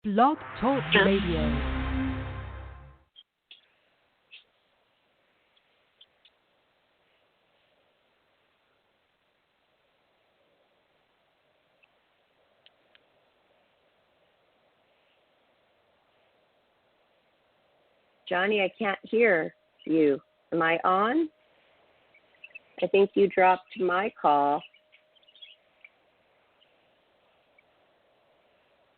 Blog Talk Radio. Johnny, I can't hear you. Am I on? I think you dropped my call.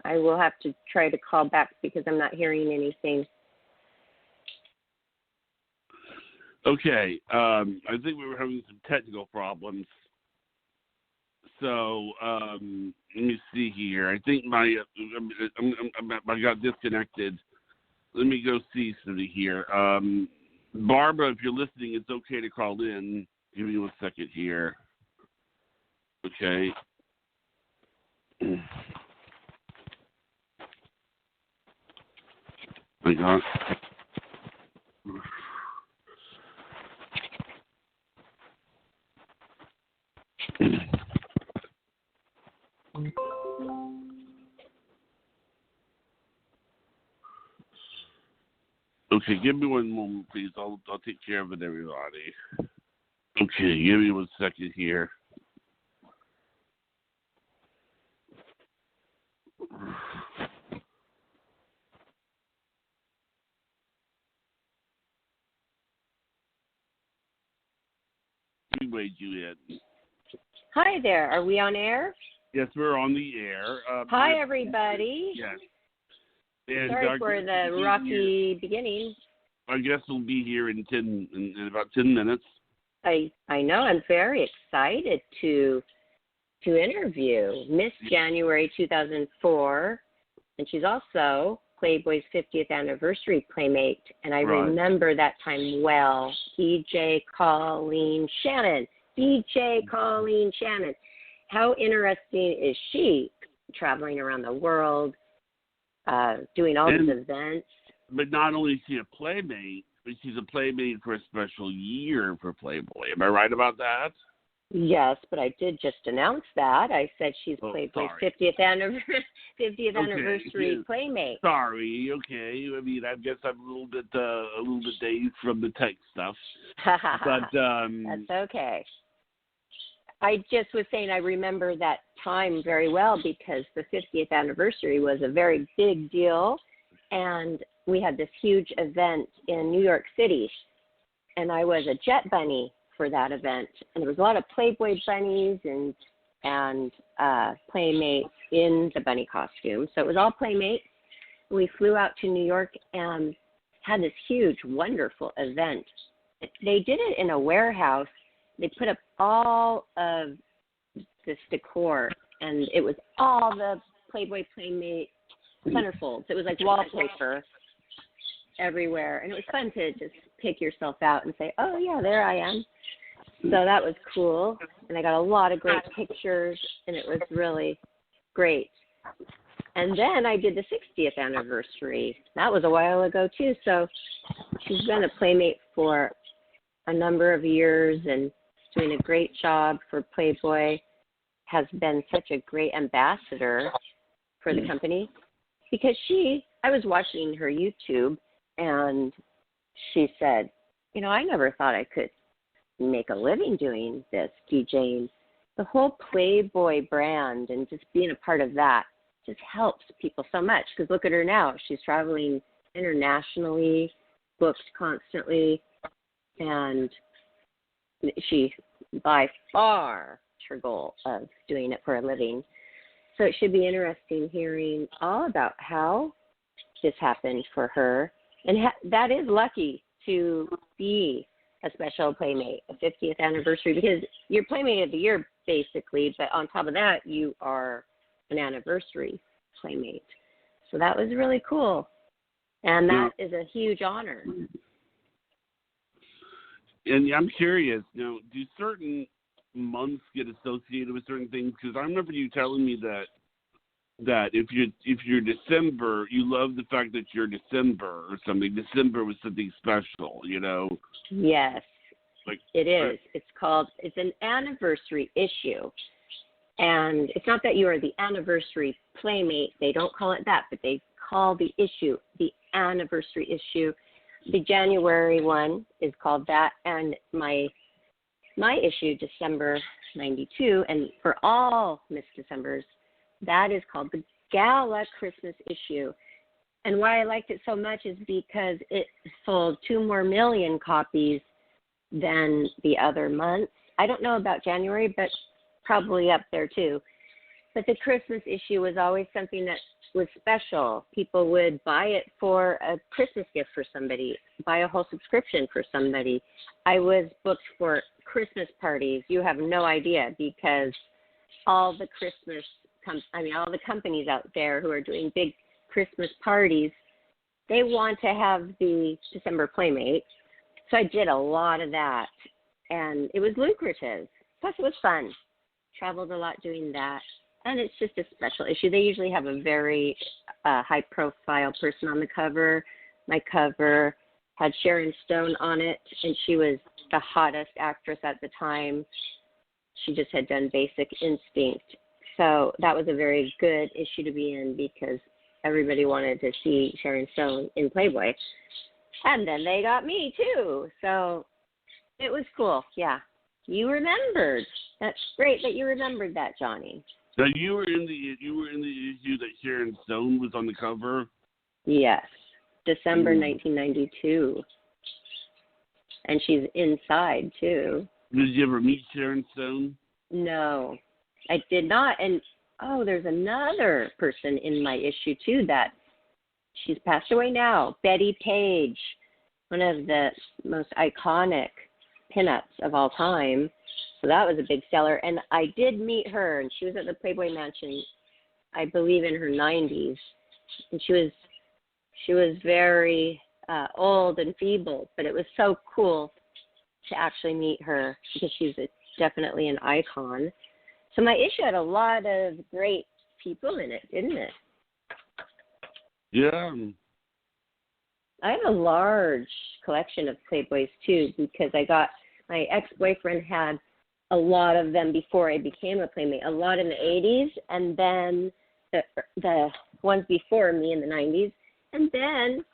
I will have to try to call back because I'm not hearing anything. Okay, I think we were having some technical problems. So let me see here. I think I got disconnected. Let me go see somebody here. Barbara, if you're listening, it's okay to call in. Give me 1 second here. Okay. I got. Okay, give me one moment, please. I'll take care of it, everybody. Okay, give me 1 second here. We wait you in. Hi there. Are we on air? Yes, we're on the air. Hi, everybody. Yes. And sorry for the rocky beginning. Our guest will be here in about 10 minutes. I know. I'm very excited to interview Miss January 2004, and she's also Playboy's 50th anniversary playmate, and I remember that time well. DJ Colleen Shannon. How interesting is she, traveling around the world, doing all these events? But not only is she a playmate, but she's a playmate for a special year for Playboy. Am I right about that? Yes, but I did just announce that. I said she's Playboy's 50th anniversary playmate. Sorry. Okay. I mean, I guess I'm a little bit dazed from the tech stuff. But that's okay. I just was saying I remember that time very well because the 50th anniversary was a very big deal, and we had this huge event in New York City, and I was a jet bunny for that event, and there was a lot of Playboy bunnies and playmates in the bunny costume. So it was all playmates. We flew out to New York and had this huge, wonderful event. They did it in a warehouse. They put up all of this decor, and it was all the Playboy playmate centerfolds. It was like wallpaper everywhere, and it was fun to just pick yourself out and say, oh, yeah, there I am. So that was cool, and I got a lot of great pictures, and it was really great. And then I did the 60th anniversary. That was a while ago, too, so she's been a playmate for a number of years and doing a great job for Playboy, has been such a great ambassador for the company because I was watching her YouTube, and she said, I never thought I could make a living doing this, DJing. The whole Playboy brand and just being a part of that just helps people so much because look at her now. She's traveling internationally, booked constantly, and she by far her goal of doing it for a living. So it should be interesting hearing all about how this happened for her. And that is lucky to be a special playmate, a 50th anniversary, because you're playmate of the year basically, but on top of that, you are an anniversary playmate. So that was really cool. And that is a huge honor. And I'm curious, do certain months get associated with certain things? Because I remember you telling me that if you're December, you love the fact that you're December or something. December was something special, Yes, like it is. It's an anniversary issue. And it's not that you are the anniversary playmate. They don't call it that, but they call the issue the anniversary issue. The January one is called that, and my issue, December 92, and for all Miss Decembers, that is called the Gala Christmas issue. And why I liked it so much is because it sold 2 more million copies than the other months. I don't know about January, but probably up there too. But the Christmas issue was always something that was special. People would buy it for a Christmas gift for somebody, buy a whole subscription for somebody. I was booked for Christmas parties. You have no idea, because all the all the companies out there who are doing big Christmas parties, they want to have the December Playmate. So I did a lot of that, and it was lucrative. Plus, it was fun. Traveled a lot doing that. And it's just a special issue. They usually have a very high-profile person on the cover. My cover had Sharon Stone on it, and she was the hottest actress at the time. She just had done Basic Instinct. So that was a very good issue to be in, because everybody wanted to see Sharon Stone in Playboy. And then they got me, too. So it was cool, yeah. You remembered. That's great that you remembered that, Johnny. So you were in the issue that Sharon Stone was on the cover? Yes, December 1992. And she's inside, too. Did you ever meet Sharon Stone? No, I did not. And, there's another person in my issue, too, that she's passed away now. Betty Page, one of the most iconic pinups of all time. So that was a big seller. And I did meet her, and she was at the Playboy Mansion, I believe, in her 90s. And she was very old and feeble, but it was so cool to actually meet her, because she's definitely an icon. So my issue had a lot of great people in it, didn't it? Yeah. I have a large collection of Playboys, too, because my ex-boyfriend had a lot of them before I became a Playmate, a lot in the 80s, and then the ones before me in the 90s. And then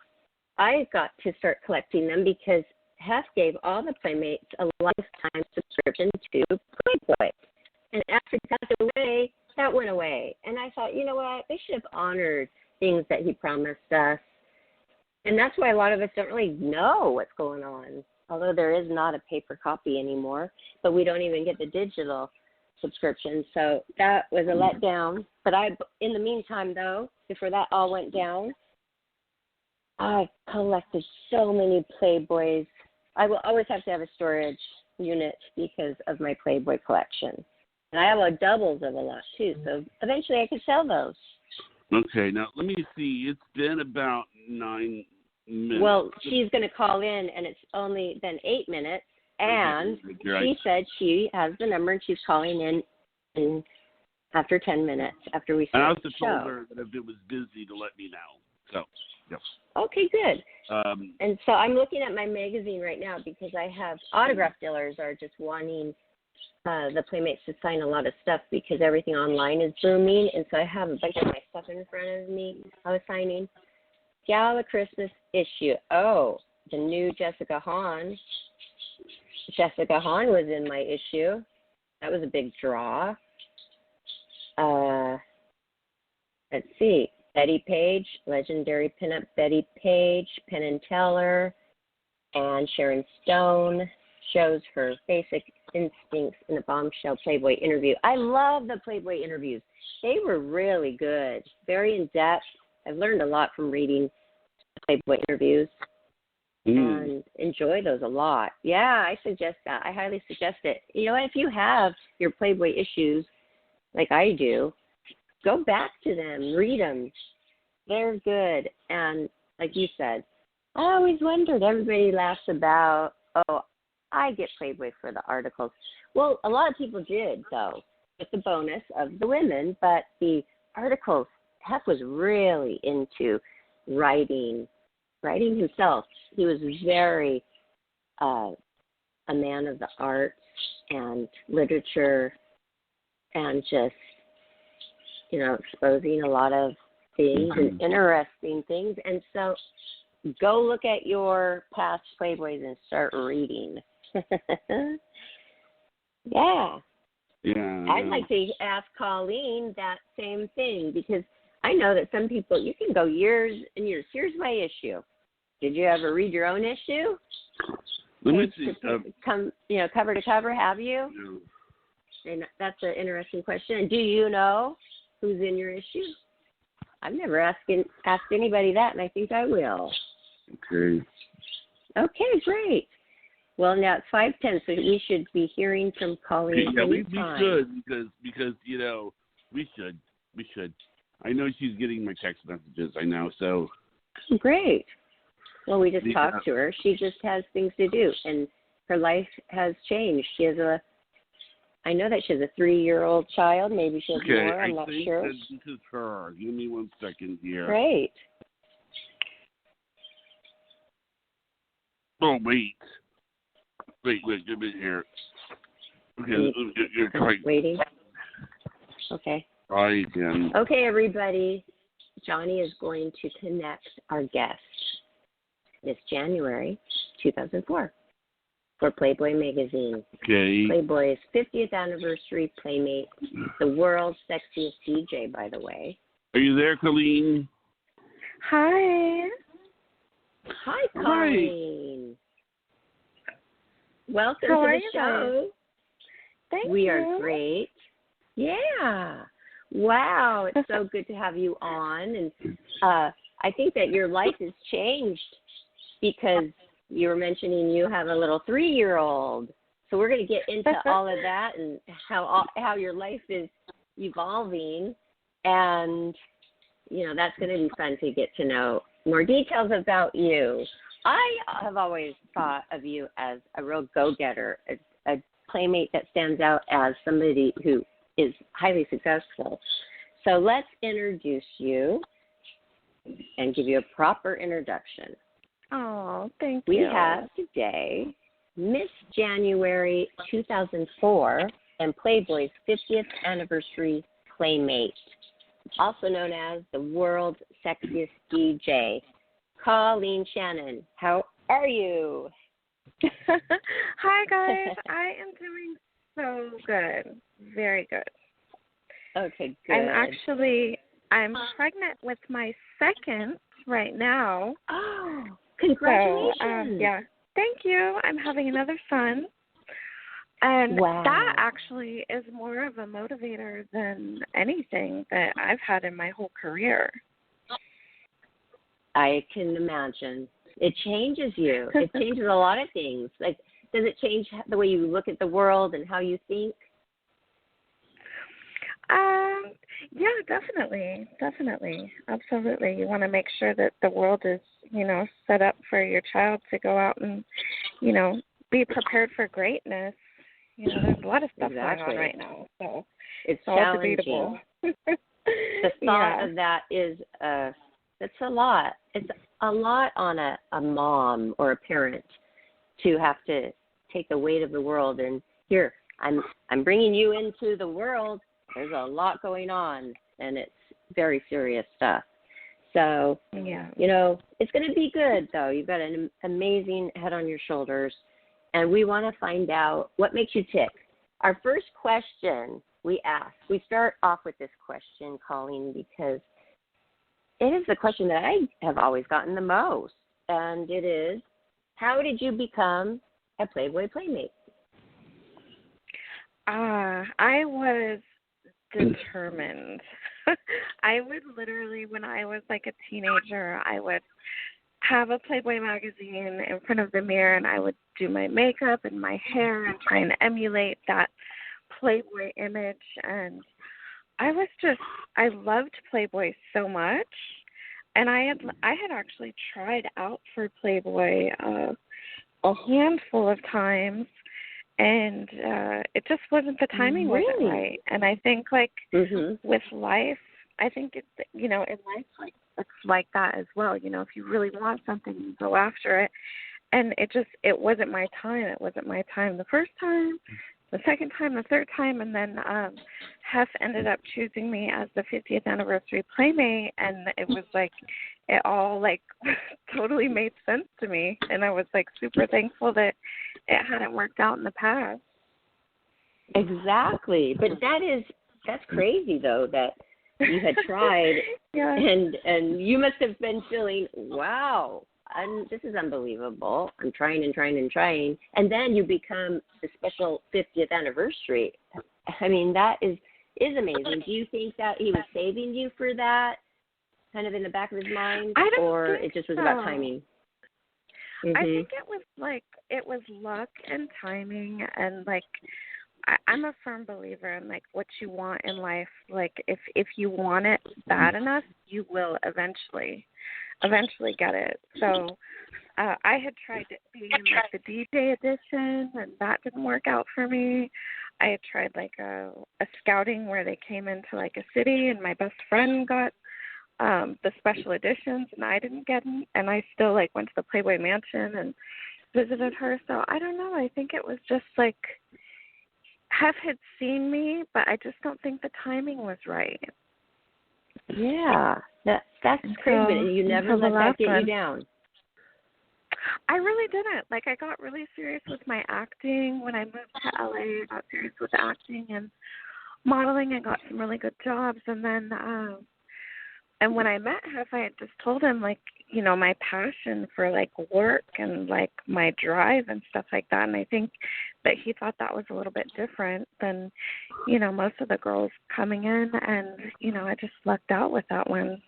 I got to start collecting them because Hef gave all the Playmates a lifetime subscription to Playboy. And after he passed away, that went away. And I thought, you know what, they should have honored things that he promised us. And that's why a lot of us don't really know what's going on, although there is not a paper copy anymore, but we don't even get the digital subscription. So that was a letdown. But in the meantime, though, before that all went down, I collected so many Playboys. I will always have to have a storage unit because of my Playboy collection. And I have doubles of a lot, too, so eventually I could sell those. Okay, now let me see. It's been about 9 minutes. Well, she's going to call in, and it's only been 8 minutes, and she said she has the number, and she's calling in after 10 minutes, after we start the show. I also told her that if it was busy to let me know. So, yep. Okay, good. And so I'm looking at my magazine right now because I have autograph dealers are just wanting the Playmates to sign a lot of stuff because everything online is booming. And so I have a bunch of my stuff in front of me. I was signing Gala Christmas issue. Oh, the new Jessica Hahn. Jessica Hahn was in my issue. That was a big draw. Let's see. Betty Page, legendary pinup Betty Page, Penn and Teller, and Sharon Stone shows her basic instincts in a bombshell Playboy interview. I love the Playboy interviews. They were really good, very in-depth. I've learned a lot from reading Playboy interviews and enjoy those a lot. Yeah, I suggest that. I highly suggest it. You know what? If you have your Playboy issues like I do, go back to them, read them. They're good. And like you said, I always wondered, everybody laughs about, I get Playboy for the articles. Well, a lot of people did, though, with the bonus of the women, but the articles, Hef was really into writing himself. He was very a man of the arts and literature and just, exposing a lot of things and interesting things. And so go look at your past Playboys and start reading. Yeah. Yeah. I'd like to ask Colleen that same thing because I know that some people, you can go years and years. Here's my issue. Did you ever read your own issue? Let me see. Cover to cover, have you? No. And that's an interesting question. And do you know who's in your issue? I've never asked anybody that, and I think I will. Okay. Okay, great. Well, now it's 5:10, so we should be hearing from Colleen. Yeah, we anytime. should because we should. I know she's getting my text messages. I know, so. Great. Well, we just talked to her. She just has things to do, and her life has changed. I know that she has a 3-year-old child. Maybe she has more. I'm not sure. That this is her. Give me 1 second here. Great. Oh, wait, give me here. Okay, you're waiting. Okay. Try again. Okay, everybody. Johnny is going to connect our guest this January 2004 for Playboy magazine. Okay. Playboy's 50th anniversary Playmate, the world's sexiest DJ, by the way. Are you there, Colleen? Hi. Hi, Colleen. Welcome How to are the you show. guys? Thank you. We are great. Yeah. Wow. It's so good to have you on. And I think that your life has changed because you were mentioning you have a little 3-year-old. So we're going to get into all of that and how your life is evolving. And, that's going to be fun to get to know more details about you. I have always thought of you as a real go-getter, a playmate that stands out as somebody who is highly successful. So let's introduce you and give you a proper introduction. Oh, thank you. We you. have today Miss January 2004 and Playboy's 50th anniversary Playmate, also known as the world's sexiest DJ, Colleen Shannon. How are you? Hi, guys. I am doing so good. Very good. Okay, good. I'm pregnant with my second right now. Oh, congratulations. So, yeah. Thank you. I'm having another son. And that actually is more of a motivator than anything that I've had in my whole career. I can imagine. It changes you. It changes a lot of things. Like, does it change the way you look at the world and how you think? Yeah, definitely. Absolutely. You want to make sure that the world is, set up for your child to go out and, be prepared for greatness. There's a lot of stuff going on right now, so it's all debatable. The thought of that is, it's a lot. It's a lot on a mom or a parent to have to take the weight of the world. And here, I'm bringing you into the world. There's a lot going on, and it's very serious stuff. So, it's going to be good, though. You've got an amazing head on your shoulders, and we want to find out what makes you tick. Our first question we start off with this question, Colleen, because it is the question that I have always gotten the most, and it is, how did you become a Playboy Playmate? I was determined. I would literally, when I was like a teenager, I would have a Playboy magazine in front of the mirror, and I would do my makeup and my hair and try and emulate that Playboy image. And I loved Playboy so much, and I had actually tried out for Playboy a handful of times, and it just wasn't, the timing wasn't right. And I think with life, I think in life it's like that as well. If you really want something, you go after it. And it wasn't my time. It wasn't my time the first time. the second time, the third time, and then Hef ended up choosing me as the 50th anniversary playmate, and it was like it all like totally made sense to me, and I was like super thankful that it hadn't worked out in the past. Exactly, but that's crazy though that you had tried, yeah. and you must have been feeling, wow, this is unbelievable. I'm trying and trying and trying, and then you become the special 50th anniversary. I mean, that is amazing. Do you think that he was saving you for that, kind of in the back of his mind, or it just was about timing? Mm-hmm. I think it was luck and timing, and like I'm a firm believer in like what you want in life. Like if you want it bad enough, you will eventually get it. So I had tried being in like the DJ edition, and that didn't work out for me. I had tried like a scouting where they came into like a city, and my best friend got the special editions, and I didn't get them. And I still like went to the Playboy Mansion and visited her. So I don't know. I think it was just like Hef had seen me, but I just don't think the timing was right. Yeah, that's crazy. And you never let that get you down. I really didn't. Like, I got really serious with my acting. When I moved to LA, I got serious with acting and modeling. I got some really good jobs. And then, and when I met Hef, I had just told him, like, you know, my passion for, like, work and, like, my drive and stuff like that. And I think that he thought that was a little bit different than, you know, most of the girls coming in. And, you know, I just lucked out with that one.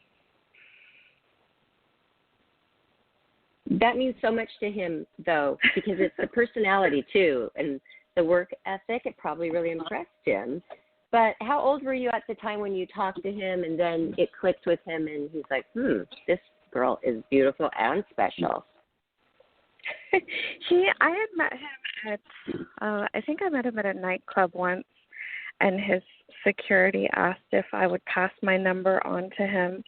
That means so much to him, though, because it's the personality, too, and the work ethic. It probably really impressed him. But how old were you at the time when you talked to him and then it clicked with him and he's like, this girl is beautiful and special? I had met him at, I think I met him at a nightclub once, and his security asked if I would pass my number on to him.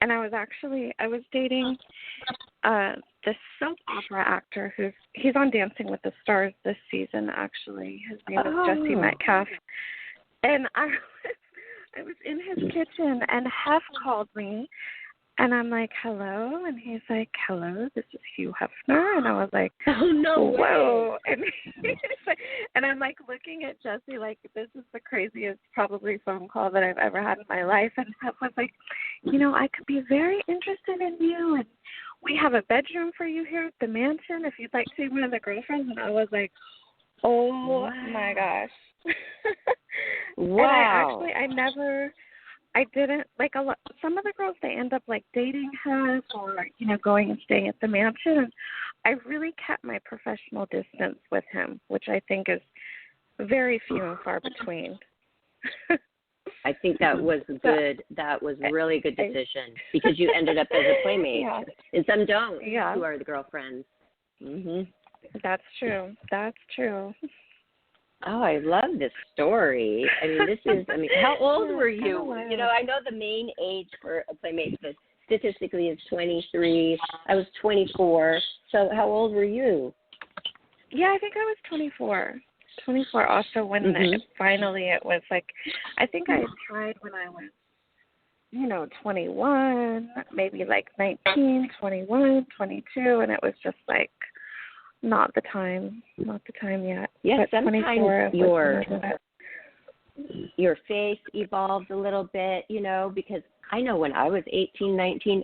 And I was dating this soap opera actor he's on Dancing with the Stars this season, actually. His name is Jesse Metcalf. And I was in his kitchen, and Hef called me, and I'm like, hello? And he's like, hello, this is Hugh Hefner. And I was like, oh, no whoa. way. And I'm like looking at Jesse like, this is the craziest probably phone call that I've ever had in my life. And Hef was like, you know, I could be very interested in you, and we have a bedroom for you here at the mansion if you'd like to be one of the girlfriends. And I was like, oh, wow. My gosh. Wow. And I didn't, like, some of the girls, they end up, like, dating Hef or, you know, going and staying at the mansion. And I really kept my professional distance with him, which I think is very few and far between. I think that was good. That was a really good decision because you ended up as a playmate. Yeah. And some don't, yeah. who are the girlfriends. Mm-hmm. That's true. That's true. Oh, I love this story. I mean, how old were you? You know, I know the main age for a playmate statistically is 23. I was 24. So how old were you? Yeah, I think I was 24. 24 also when finally it was like, I think I had tried when I was, you know, 21, maybe like 19, 21, 22, and it was just like, not the time yet. Yes, but sometimes your face evolves a little bit, you know, because I know when I was 18, 19,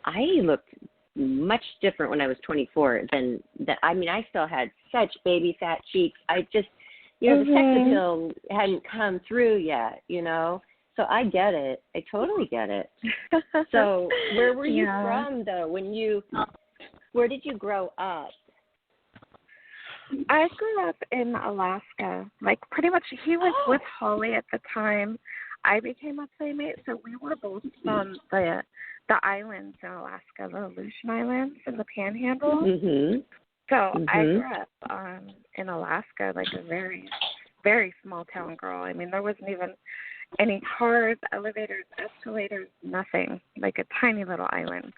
I looked much different when I was 24 than that. I mean, I still had such baby fat cheeks. I just, you know, the sex appeal hadn't come through yet, you know. So I get it. I totally get it. So where were you from, though? Where did you grow up? I grew up in Alaska. Like, pretty much, he was with Holly at the time I became a playmate, so we were both from the islands in Alaska, the Aleutian Islands and the Panhandle. Mm-hmm. So I grew up in Alaska, like a very, very small town girl. I mean, there wasn't even any cars, elevators, escalators, nothing. Like a tiny little island.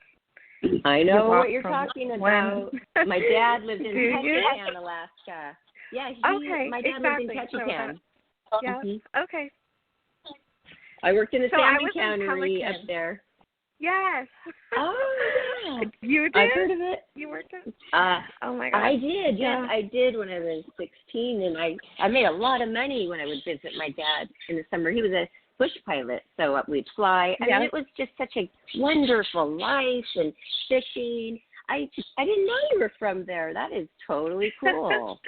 I know what you're talking about. My dad lived in Ketchikan, Alaska. Yeah, Okay, my dad exactly. lived in So Ketchikan. yeah. Okay. I worked in the So I Sandy was in County Pelican. up there. Yes. Oh, yeah. You did? I've heard of it. You worked at? Oh my I God. did, yes, Yeah. I did when I was 16, and I made a lot of money when I would visit my dad in the summer. He was a bush pilot, so we'd fly. I mean, it was just such a wonderful life and fishing. I didn't know you were from there. That is totally cool.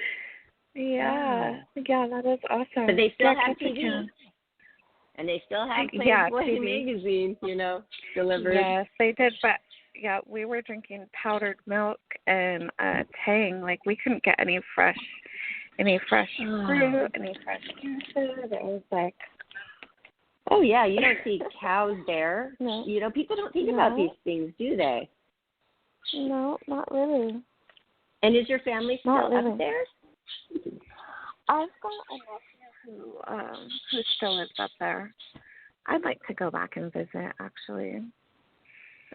Yeah, that is awesome. But they still have Ketchikan. TV. And they still have Yeah, Playboy TV. magazine, delivered. Yes, they did, but yeah, we were drinking powdered milk and Tang. Like we couldn't get any fresh fruit, any fresh juices. It was like, oh yeah, you don't see cows there. No. People don't think about these things, do they? No, not really. And is your family still Not really. up there? I've got a nephew who still lives up there. I'd like to go back and visit, actually.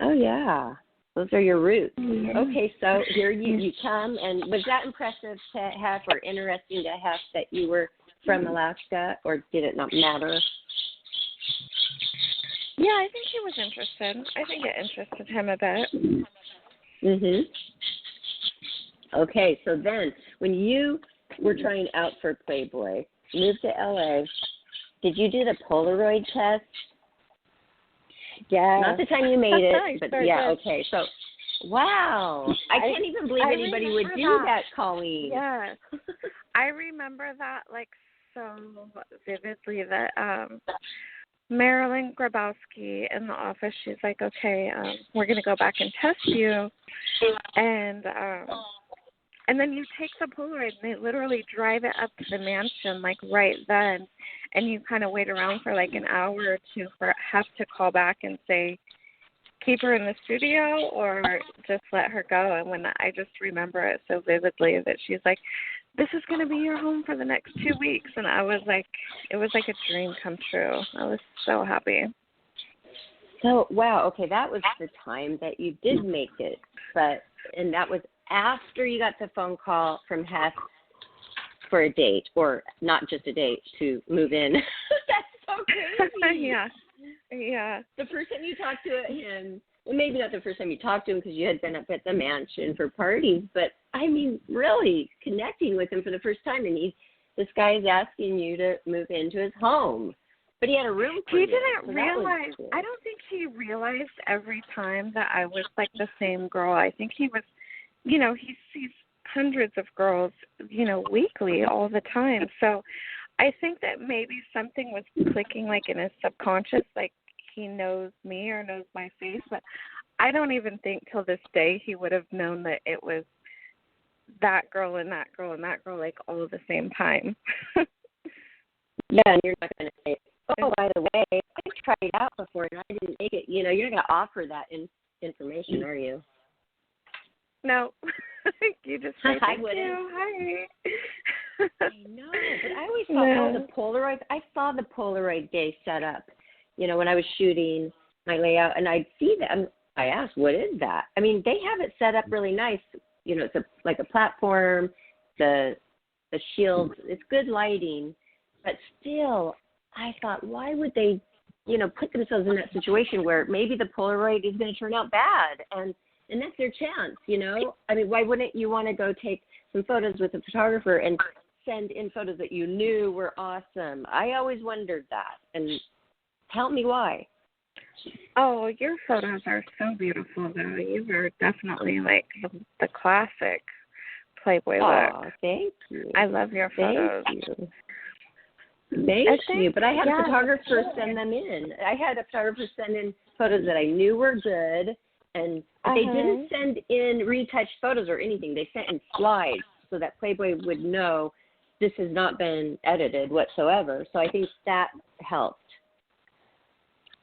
Oh yeah, those are your roots. Mm-hmm. Okay, so here you come, and was that impressive to have, or interesting to have that you were from Alaska, or did it not matter? Yeah, I think he was interested. I think it interested him a bit. Mhm. Okay, so then when you were trying out for Playboy, moved to LA, did you do the Polaroid test? Yeah. Not the time you made it, but sure yeah, did. okay. So, wow. I can't even believe anybody would do that, Colleen. Yeah. I remember that like so vividly that Marilyn Grabowski in the office, she's like, okay, we're going to go back and test you. And then you take the Polaroid and they literally drive it up to the mansion like right then. And you kind of wait around for like an hour or two for have to call back and say, keep her in the studio or just let her go. And when I just remember it so vividly that she's like, this is going to be your home for the next 2 weeks. And I was like, it was like a dream come true. I was so happy. So, wow, okay, that was the time that you did make it. And that was after you got the phone call from Hess for a date, or not just a date, to move in. That's so crazy. Yeah. The first time you talked to him, well, maybe not the first time you talked to him because you had been up at the mansion for parties, but I mean, really connecting with him for the first time, and this guy is asking you to move into his home. But he had a room for you. He didn't so realize. I don't think he realized every time that I was like the same girl. I think he was, he sees hundreds of girls, weekly all the time. So I think that maybe something was clicking like in his subconscious, like he knows me or knows my face. But I don't even think till this day he would have known that it was that girl and that girl and that girl like all at the same time. Yeah, and you're not going to say, oh, by the way, I tried it out before and I didn't make it. You're not going to offer that information, are you? No. You just say, I thank wouldn't. you. Hi. I know, but I always thought, the Polaroid, I saw the Polaroid day set up, when I was shooting my layout, and I'd see them. I asked, what is that? I mean, they have it set up really nice. It's like a platform, the shields, it's good lighting, but still, I thought, why would they, put themselves in that situation where maybe the Polaroid is going to turn out bad, and that's their chance, I mean, why wouldn't you want to go take some photos with a photographer and send in photos that you knew were awesome? I always wondered that, and tell me why. Oh, your photos are so beautiful, though. You are definitely like the classic Playboy look. Oh, thank you. I love your photos. Thank you. But I had a photographer send them in. I had a photographer send in photos that I knew were good, and they didn't send in retouched photos or anything. They sent in slides so that Playboy would know this has not been edited whatsoever. So I think that helped.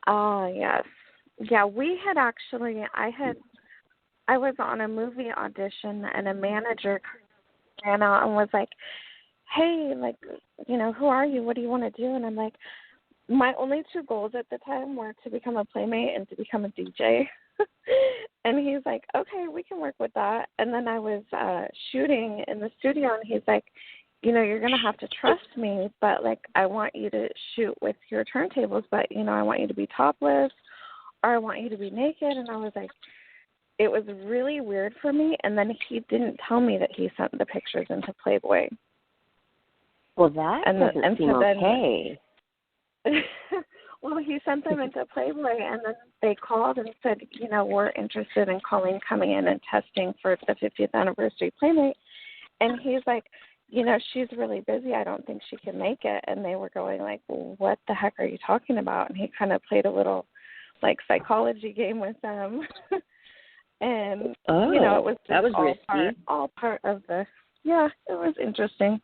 Oh, yes. Yeah, we had actually, I was on a movie audition and a manager ran out and was like, hey, like, who are you? What do you want to do? And I'm like, my only two goals at the time were to become a playmate and to become a DJ. And he's like, okay, we can work with that. And then I was shooting in the studio, and he's like, you're going to have to trust me, but, like, I want you to shoot with your turntables, but, I want you to be topless or I want you to be naked. And I was like, it was really weird for me. And then he didn't tell me that he sent the pictures into Playboy. Well, that doesn't seem okay. Well, he sent them into Playboy, and then they called and said, we're interested in Colleen coming in and testing for the 50th anniversary Playmate. And he's like, she's really busy. I don't think she can make it. And they were going like, well, what the heck are you talking about? And he kind of played a little, like, psychology game with them. And, it was just that was risky. All part of the, it was interesting.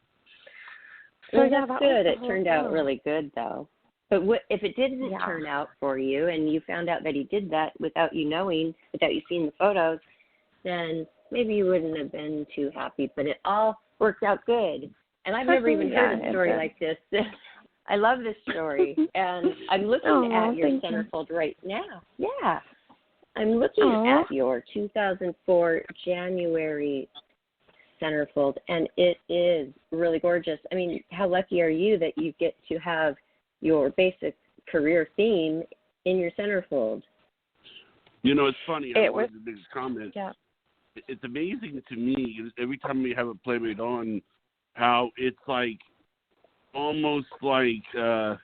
So, well, that's good. It turned out really good, though. But if it didn't turn out for you and you found out that he did that without you knowing, without you seeing the photos, then maybe you wouldn't have been too happy. But it all worked out good. And I've never even heard a story like this. I love this story. And I'm looking at your centerfold right now. Yeah. I'm looking at your 2004 January centerfold, and it is really gorgeous. I mean, how lucky are you that you get to have your basic career theme in your centerfold? It's funny. It was the biggest comment. Yeah. It's amazing to me every time we have a Playmate on, how it's like almost like a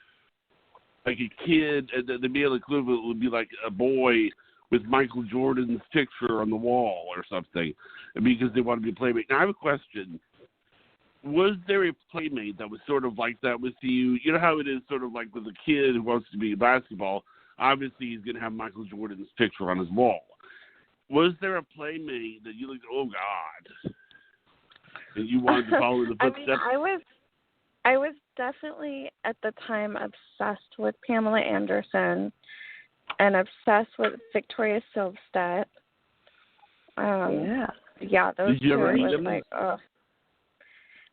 kid. The male equivalent would be like a boy with Michael Jordan's picture on the wall or something, because they want to be a Playmate. Now I have a question. Was there a Playmate that was sort of like that with you? You know how it is sort of like with a kid who wants to be in basketball. Obviously, he's going to have Michael Jordan's picture on his wall. Was there a Playmate that you looked, oh, God, and you wanted to follow the footsteps? I was definitely, at the time, obsessed with Pamela Anderson and obsessed with Victoria Silvstedt. Those Did you two. ever meet was them? Like,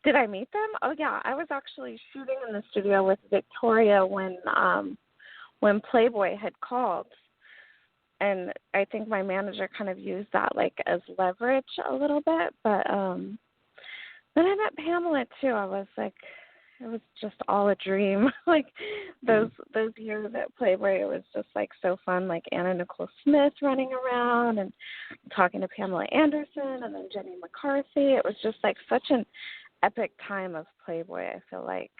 did I meet them? Oh, yeah. I was actually shooting in the studio with Victoria when Playboy had called. And I think my manager kind of used that, like, as leverage a little bit. But then I met Pamela, too. I was like, it was just all a dream. Like, those years at Playboy, it was just, like, so fun. Like, Anna Nicole Smith running around and talking to Pamela Anderson and then Jenny McCarthy. It was just, like, such an epic time of Playboy, I feel like.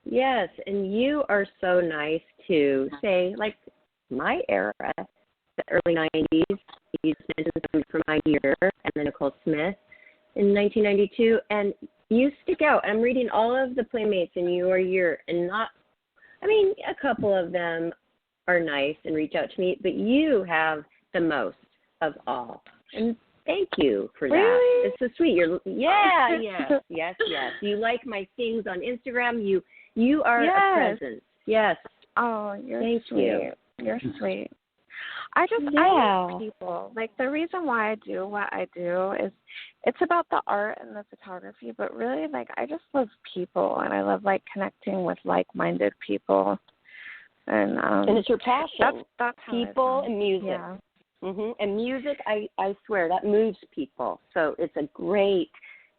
Yes, and you are so nice to say, like, my era, the early 90s, you just mentioned something from my year, and then Nicole Smith in 1992, and you stick out. I'm reading all of the Playmates in your year, and a couple of them are nice and reach out to me, but you have the most of all, and thank you for that. Really? It's so sweet. Yes. You like my things on Instagram. You are a presence. Yes. Oh, you're Thank sweet. you. You're sweet. I love people. Like, the reason why I do what I do is it's about the art and the photography, but really, like, I just love people, and I love, like, connecting with like-minded people. And it's your passion. That's people and music. Yeah. And music, I swear, that moves people. So it's a great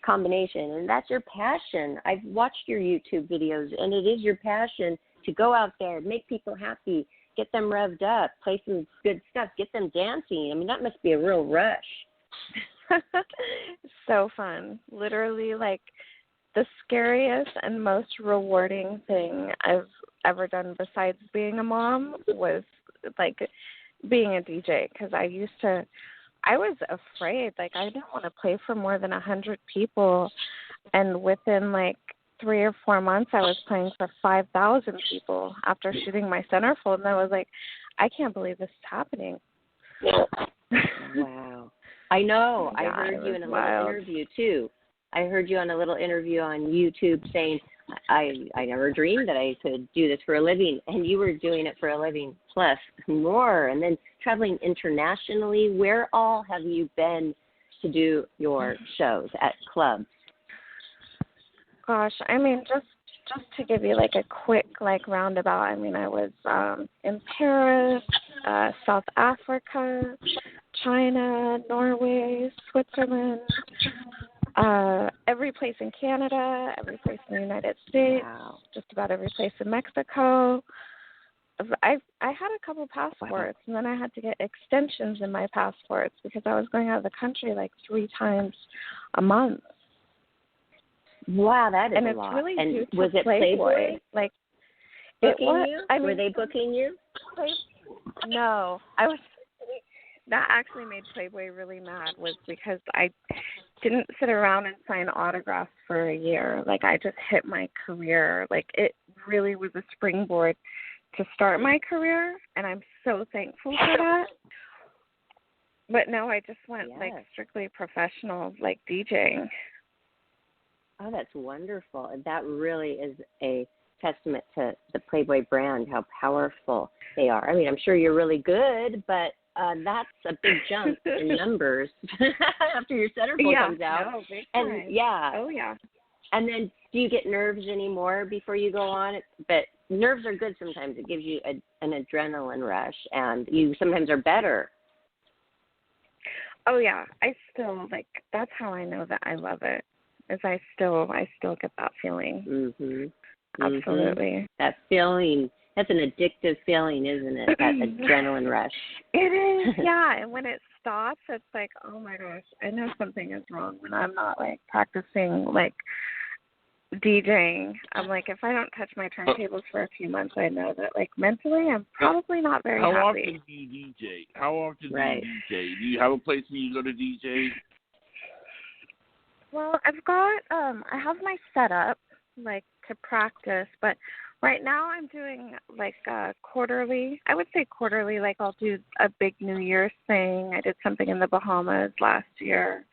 combination, and that's your passion. I've watched your YouTube videos, and it is your passion to go out there, make people happy, get them revved up, play some good stuff, get them dancing. I mean, that must be a real rush. So fun. Literally, like, the scariest and most rewarding thing I've ever done besides being a mom was, like, being a DJ, because I was afraid. Like, I didn't want to play for more than 100 people, and within, like, 3 or 4 months, I was playing for 5,000 people after shooting my centerfold, and I was like, I can't believe this is happening. Wow. I know. Yeah, I heard you in a wild. little interview, too. I heard you on a little interview on YouTube saying, I never dreamed that I could do this for a living, and you were doing it for a living plus more, and then traveling internationally. Where all have you been to do your shows at clubs? Gosh, I mean, just to give you, like, a quick, like, roundabout, I mean, I was in Paris, South Africa, China, Norway, Switzerland, every place in Canada, every place in the United States, Wow. just about every place in Mexico. I had a couple passports, and then I had to get extensions in my passports because I was going out of the country like 3 times a month. Wow, that is and a it's lot. really And due to was it Playboy Like booking you? I mean, Were they booking you? No, I was. That actually made Playboy really mad, was because I didn't sit around and sign autographs for a year. Like, I just hit my career. Like, it really was a springboard to start my career, and I'm so thankful for that. But no, I just went like strictly professional, like DJing. Oh, that's wonderful. And that really is a testament to the Playboy brand, how powerful they are. I mean, I'm sure you're really good, but that's a big jump in numbers after your centerfold comes out. No, big and time. yeah. Oh, yeah. And then do you get nerves anymore before you go on? But nerves are good sometimes. It gives you an adrenaline rush, and you sometimes are better. Oh, yeah. I still, like, that's how I know that I love it, is I still get that feeling. Mm-hmm. Absolutely. Mm-hmm. That feeling, that's an addictive feeling, isn't it? That adrenaline rush. It is, yeah. And when it stops, it's like, oh, my gosh, I know something is wrong when I'm not, like, practicing, like, DJing. I'm like, if I don't touch my turntables for a few months, I know that, like, mentally I'm probably not very happy. How often do you DJ? How often do you DJ? Do you have a place where you go to DJ? Well, I've got, I have my setup, like, to practice, but right now I'm doing, like, quarterly. I would say quarterly, like, I'll do a big New Year's thing. I did something in the Bahamas last year.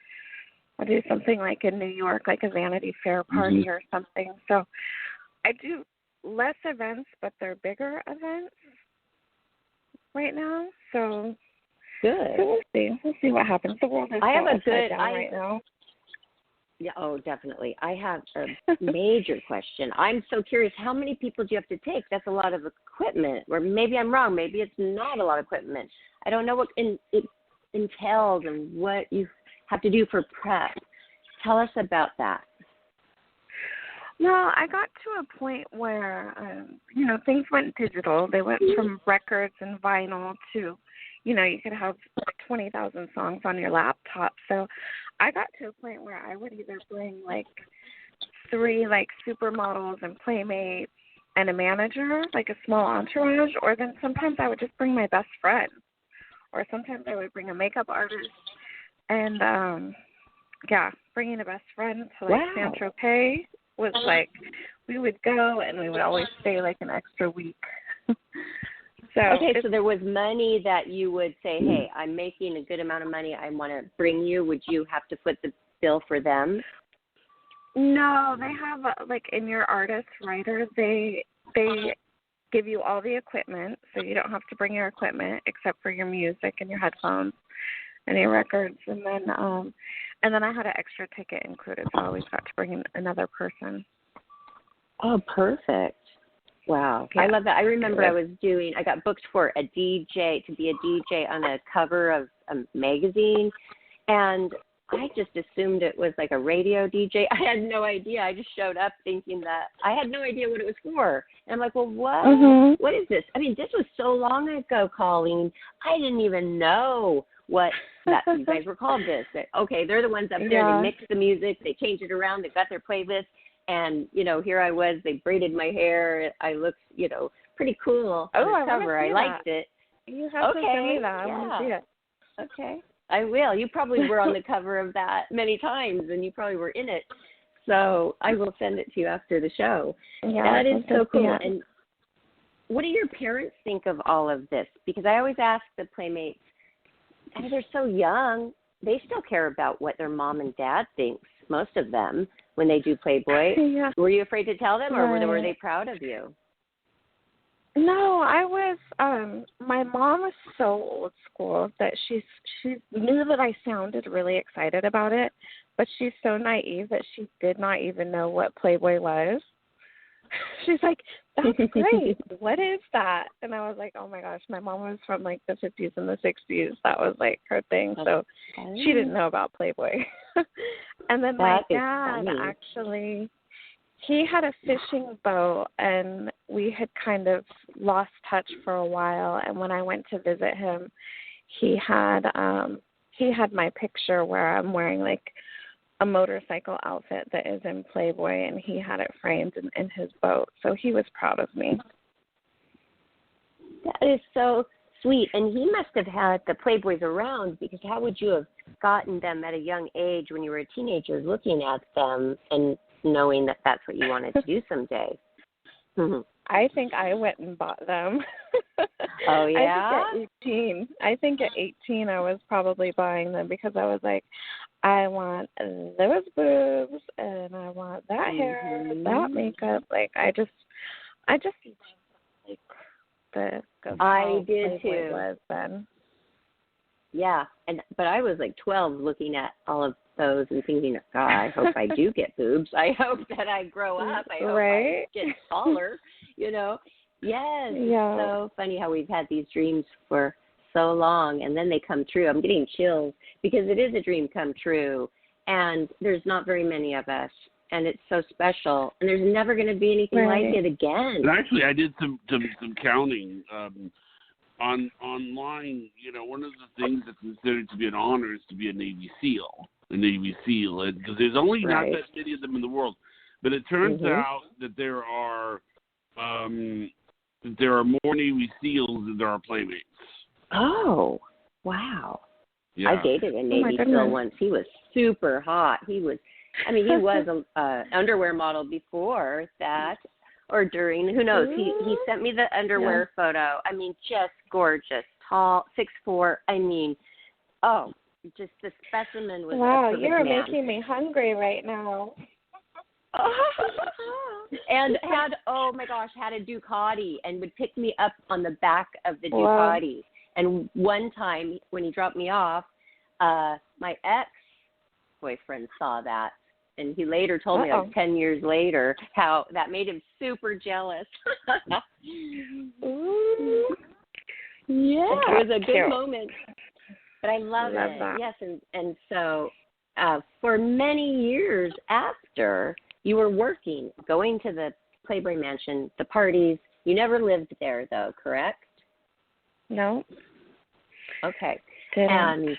I'll do something, like, in New York, like a Vanity Fair party or something. So I do less events, but they're bigger events right now. So good. So we'll see. We'll see what happens. The world is upside down right now. Yeah, oh, definitely. I have a major question. I'm so curious, how many people do you have to take? That's a lot of equipment. Or maybe I'm wrong. Maybe it's not a lot of equipment. I don't know what it entails and what you have to do for prep. Tell us about that. Well, I got to a point where, things went digital. They went from records and vinyl to, you could have 20,000 songs on your laptop. So I got to a point where I would either bring, like, 3, like, supermodels and playmates and a manager, like a small entourage, or then sometimes I would just bring my best friend. Or sometimes I would bring a makeup artist. And, bringing a best friend to, like, Saint-Tropez was, like, we would go and we would always stay, like, an extra week. So there was money that you would say, hey, I'm making a good amount of money. I want to bring you. Would you have to foot the bill for them? No, they have, like, in your artist writer, they give you all the equipment, so you don't have to bring your equipment except for your music and your headphones and your records. And then I had an extra ticket included, so I always got to bring in another person. Oh, perfect. Wow. Yeah. I love that. I remember I got booked for to be a DJ on a cover of a magazine, and I just assumed it was like a radio DJ. I had no idea. I just showed up thinking that I had no idea what it was for. And I'm like, well, what? Mm-hmm. What is this? I mean, this was so long ago, Colleen. I didn't even know that you guys were called this. Okay, they're the ones up there. They mix the music. They change it around. They got their playlist. And, here I was. They braided my hair. I looked, pretty cool on the cover. I liked it. You have to send me that. I want to see it. Okay. I will. You probably were on the cover of that many times, and you probably were in it. So I will send it to you after the show. Yeah, that is so cool. Yeah. And what do your parents think of all of this? Because I always ask the playmates, they're so young, they still care about what their mom and dad thinks, most of them, when they do Playboy. Yeah. Were you afraid to tell them, or were they proud of you? No, I was. My mom was so old school that she knew that I sounded really excited about it, but she's so naive that she did not even know what Playboy was. She's like, that's great. What is that? And I was like, oh my gosh, my mom was from like the 50s and the 60s. That was like her thing. So she didn't know about Playboy. And then my dad actually, he had a fishing boat and we had kind of lost touch for a while. And when I went to visit him, he had my picture where I'm wearing like a motorcycle outfit that is in Playboy, and he had it framed in his boat. So he was proud of me. That is so sweet. And he must have had the Playboys around, because how would you have gotten them at a young age when you were a teenager, looking at them and knowing that that's what you wanted to do someday? I think I went and bought them. Oh, yeah? I think at 18 I was probably buying them because I was like, I want those boobs and I want that hair, that makeup. Like I just like the I did Playboy too. Was then. Yeah, but I was like 12 looking at all of those and thinking, God, I hope I do get boobs. I hope that I grow up. I hope I get taller, you know. Yes, yeah. It's so funny how we've had these dreams for so long, and then they come true. I'm getting chills because it is a dream come true, and there's not very many of us, and it's so special, and there's never going to be anything like it again. And actually, I did some counting online. You know, one of the things that's considered to be an honor is to be a Navy SEAL. Because there's only not that many of them in the world. But it turns out that there are more Navy SEALs than there are playmates. Oh, wow. Yeah. I dated a Navy SEAL once. He was super hot. He was an underwear model before that or during, who knows. He sent me the underwear photo. I mean, just gorgeous, tall, 6'4". I mean, just the specimen was wow, a perfect you're man. making me hungry right now. And had a Ducati and would pick me up on the back of the Ducati. And one time when he dropped me off, my ex-boyfriend saw that. And he later told me, like 10 years later, how that made him super jealous. Ooh. Yeah, it was a good moment. But I love it. That. Yes, and so for many years after, you were working, going to the Playboy Mansion, the parties. You never lived there, though, correct? No. Okay. Didn't.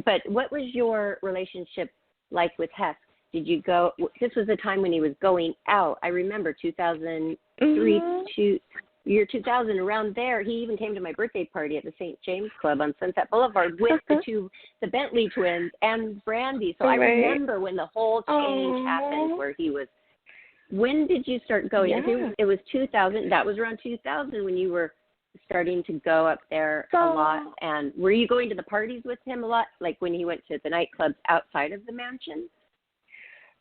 But what was your relationship like with Hess? Did you go? This was the time when he was going out. I remember 2003 to year 2000. Around there, he even came to my birthday party at the St. James Club on Sunset Boulevard with the Bentley twins and Brandy. So I remember when the whole change happened, where he was. When did you start going? Yeah. It was 2000. That was around 2000 when you were starting to go up there a lot. And were you going to the parties with him a lot, like when he went to the nightclubs outside of the mansion?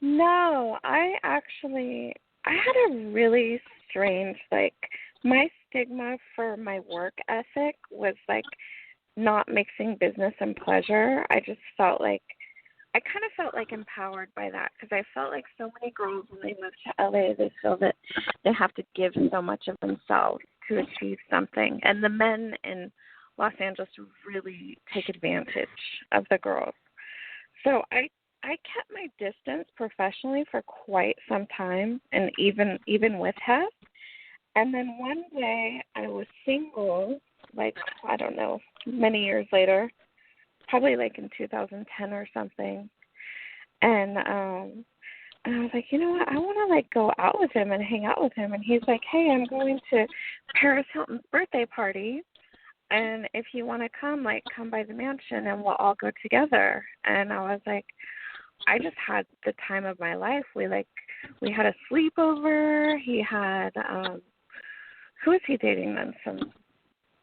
No, I had a really strange, like, my stigma for my work ethic was, like, not mixing business and pleasure. I just felt like, I kind of felt, like, empowered by that, because I felt like so many girls, when they move to LA, they feel that they have to give so much of themselves to achieve something. And the men in Los Angeles really take advantage of the girls. So I kept my distance professionally for quite some time, and even with Hess. And then one day I was single, like, I don't know, many years later, probably like in 2010 or something. And I was like, you know what, I want to, like, go out with him and hang out with him. And he's like, hey, I'm going to Paris Hilton's birthday party, and if you want to come, like, come by the mansion and we'll all go together. And I was like, I just had the time of my life. We had a sleepover. He had who was he dating then?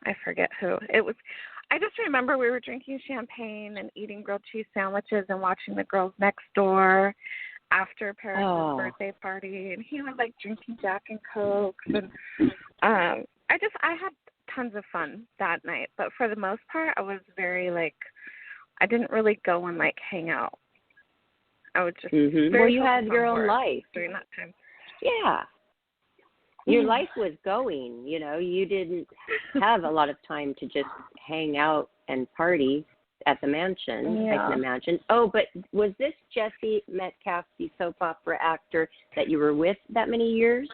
I forget who. It was. I just remember we were drinking champagne and eating grilled cheese sandwiches and watching The Girls Next Door after Paris' birthday party, and he was, like, drinking Jack and Coke. And I had tons of fun that night, but for the most part, I was very, like, I didn't really go and, like, hang out. I would just Well, you had your own life during that time. Yeah, your life was going, you didn't have a lot of time to just hang out and party at the mansion, I can imagine. Oh, but was this Jesse Metcalf, the soap opera actor that you were with that many years?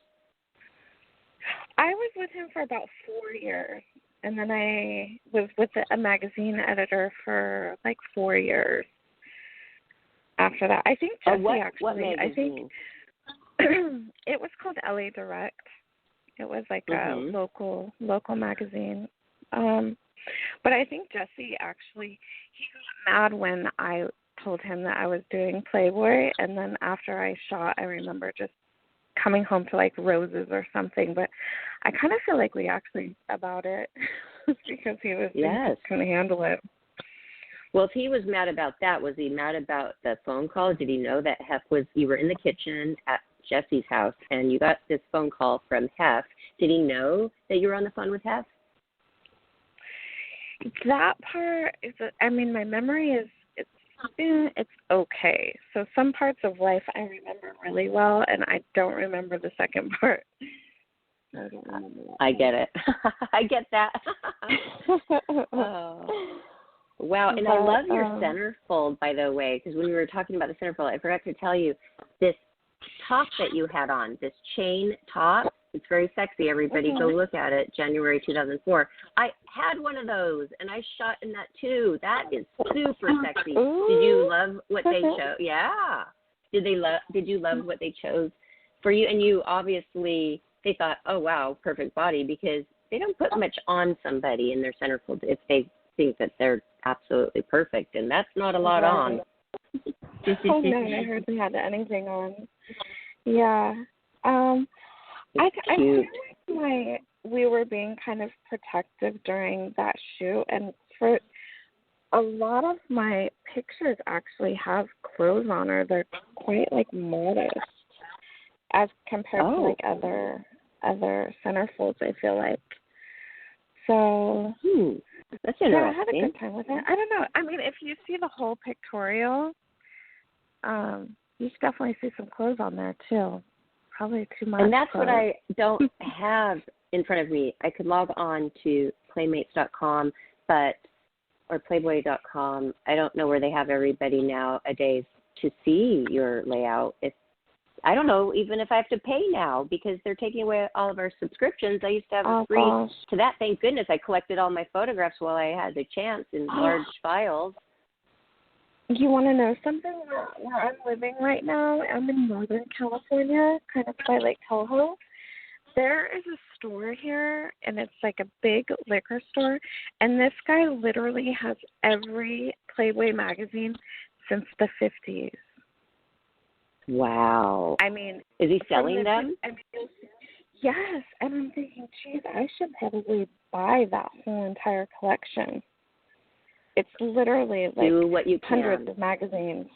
I was with him for about 4 years, and then I was with a magazine editor for like 4 years after that. I think Jesse what magazine? I think it was called LA Direct. It was like a local magazine. But I think Jesse actually, he got mad when I told him that I was doing Playboy, and then after I shot, I remember just coming home to like roses or something. But I kind of feel like we actually about it because he couldn't handle it. Well, if he was mad about that, was he mad about the phone call? Did he know that you were in the kitchen at Jesse's house and you got this phone call from Hef? Did he know that you were on the phone with Hef? That part is, my memory is, it's okay. So some parts of life I remember really well, and I don't remember the second part. I get it. I get that. Oh. Wow, and I love your centerfold, by the way, because when we were talking about the centerfold, I forgot to tell you this top that you had on, this chain top. It's very sexy. Everybody go look at it, January 2004. I had one of those, and I shot in that, too. That is super sexy. Did you love what they chose? Yeah. Did you love what they chose for you? And you obviously, they thought, oh, wow, perfect body, because they don't put much on somebody in their centerfold if they think that they're absolutely perfect, and that's not a lot on. Oh, no, I hardly had anything on. Yeah. I feel like we were being kind of protective during that shoot, and for a lot of my pictures actually have clothes on, or they're quite like modest as compared to like other centerfolds, I feel like. So that's interesting. Yeah, I had a good time with it. I don't know. I mean, if you see the whole pictorial, you should definitely see some clothes on there too. Probably too much. And that's clothes. what I don't have in front of me. I could log on to playmates.com, or playboy.com. I don't know where they have everybody nowadays to see your layout. I don't know even if I have to pay now, because they're taking away all of our subscriptions. I used to have a free to that. Thank goodness I collected all my photographs while I had the chance in large files. You want to know something? Where I'm living right now, I'm in Northern California, kind of by Lake Tahoe. There is a store here, and it's like a big liquor store, and this guy literally has every Playboy magazine since the 50s. Wow. I mean, is he selling them? Yes, and I'm thinking, geez, I should probably buy that whole entire collection. It's literally like do what you hundreds of magazines,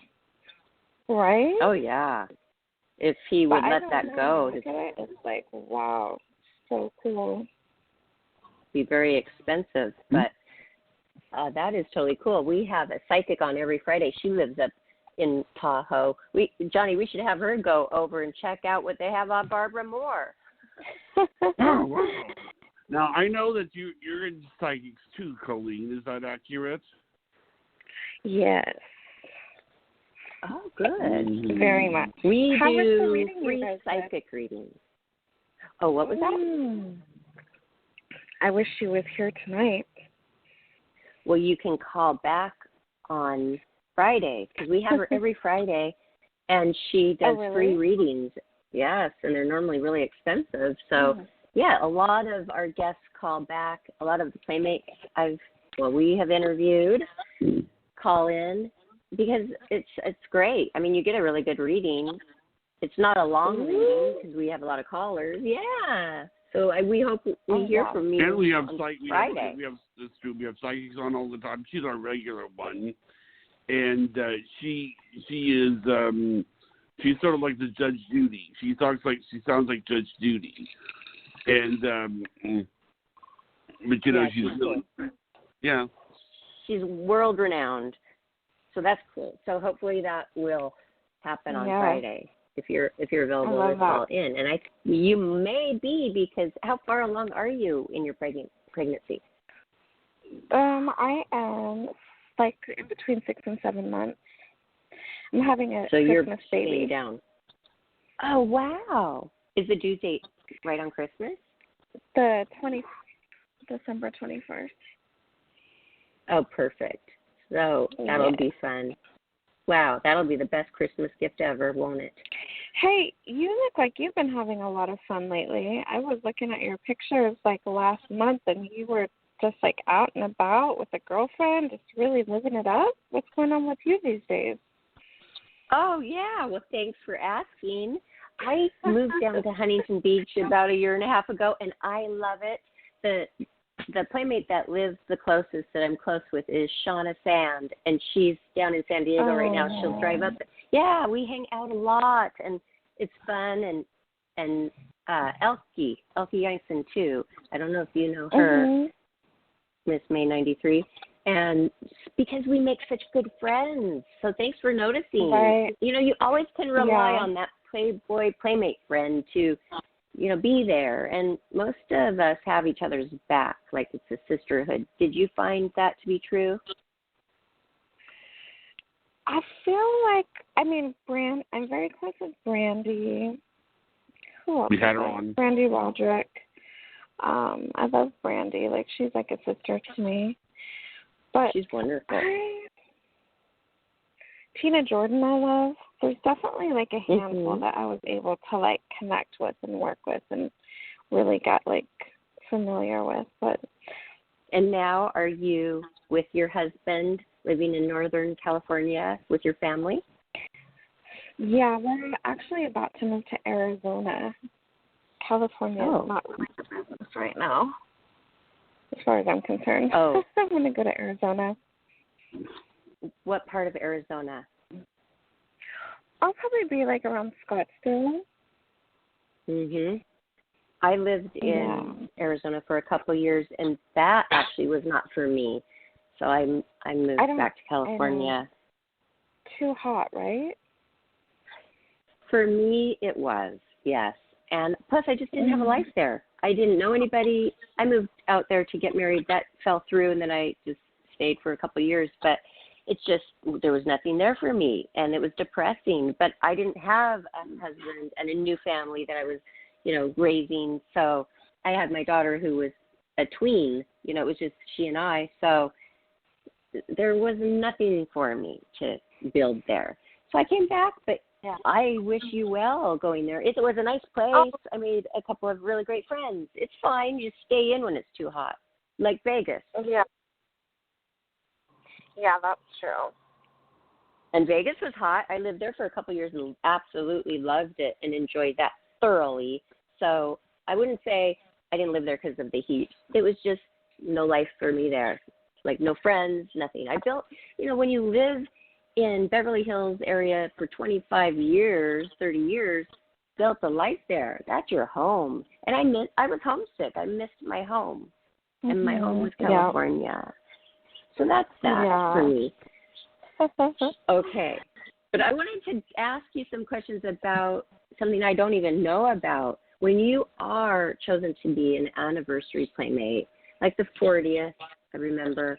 right? Oh yeah. If he would let that go, it's like, wow, so cool. Be very expensive, but that is totally cool. We have a psychic on every Friday. She lives up in Tahoe. Johnny, we should have her go over and check out what they have on Barbara Moore. Oh, wow. Now, I know that you're into psychics too, Colleen. Is that accurate? Yes. Oh, good. Very much. We How was the do reading free psychic readings. Oh, what was that? I wish she was here tonight. Well, you can call back on Friday, because we have her every Friday, and she does free readings. Yes, and they're normally really expensive. So, yeah, a lot of our guests call back. A lot of the playmates we have interviewed call in, because it's great. I mean, you get a really good reading. It's not a long reading because we have a lot of callers. Yeah. So we hope we hear from you. And we have Friday. We have psychics on all the time. She's our regular one, and she is she's sort of like the Judge Judy. She sounds like Judge Judy, and but she's really she's world renowned. So that's cool. So hopefully that will happen on Friday. if you're available to call in. And you may be, because how far along are you in your pregnancy? I am like in between 6 and 7 months. I'm having a so Christmas you're baby. Down. Oh wow! Is the due date right on Christmas? The December 21st. Oh, perfect. So that'll be fun. Wow, that'll be the best Christmas gift ever, won't it? Hey, you look like you've been having a lot of fun lately. I was looking at your pictures like last month, and you were just like out and about with a girlfriend, just really living it up. What's going on with you these days? Oh, yeah. Well, thanks for asking. I moved down to Huntington Beach about a year and a half ago, and I love it. The playmate that lives the closest that I'm close with is Shauna Sand, and she's down in San Diego right now. She'll drive up. Yeah, we hang out a lot, and it's fun. And Elke Jansen, too. I don't know if you know her, Miss May 93. And because we make such good friends. So thanks for noticing. Right. You know, you always can rely on that Playboy playmate friend to, be there. And most of us have each other's back, like it's a sisterhood. Did you find that to be true? I feel like, I'm very close with Brandy. Who else? We had her on. Brandy Roderick. I love Brandy. Like, she's like a sister to me. But she's wonderful. Tina Jordan I love. There's definitely like a handful that I was able to like connect with and work with and really got like familiar with. And now are you with your husband living in Northern California with your family? Yeah, we're actually about to move to Arizona. California is not really the business right now, as far as I'm concerned. Oh. I'm going to go to Arizona. What part of Arizona? I'll probably be like around Scottsdale. I lived in Arizona for a couple of years, and that actually was not for me. So I moved back to California. Too hot, right? For me, it was, yes. And plus, I just didn't have a life there. I didn't know anybody. I moved out there to get married. That fell through, and then I just stayed for a couple of years. But it's just, there was nothing there for me, and it was depressing. But I didn't have a husband and a new family that I was, raising. So I had my daughter who was a tween. It was just she and I. So there was nothing for me to build there. So I came back, but I wish you well going there. It was a nice place. I made a couple of really great friends. It's fine. You stay in when it's too hot, like Vegas. Yeah. Yeah, that's true. And Vegas was hot. I lived there for a couple of years and absolutely loved it and enjoyed that thoroughly. So I wouldn't say I didn't live there because of the heat. It was just no life for me there, like no friends, nothing. I built, when you live in Beverly Hills area for 25 years, 30 years, built a life there. That's your home. And I was homesick. I missed my home. And my home was California. Yeah. So that's that for me. Okay. But I wanted to ask you some questions about something I don't even know about. When you are chosen to be an anniversary playmate, like the 40th, I remember,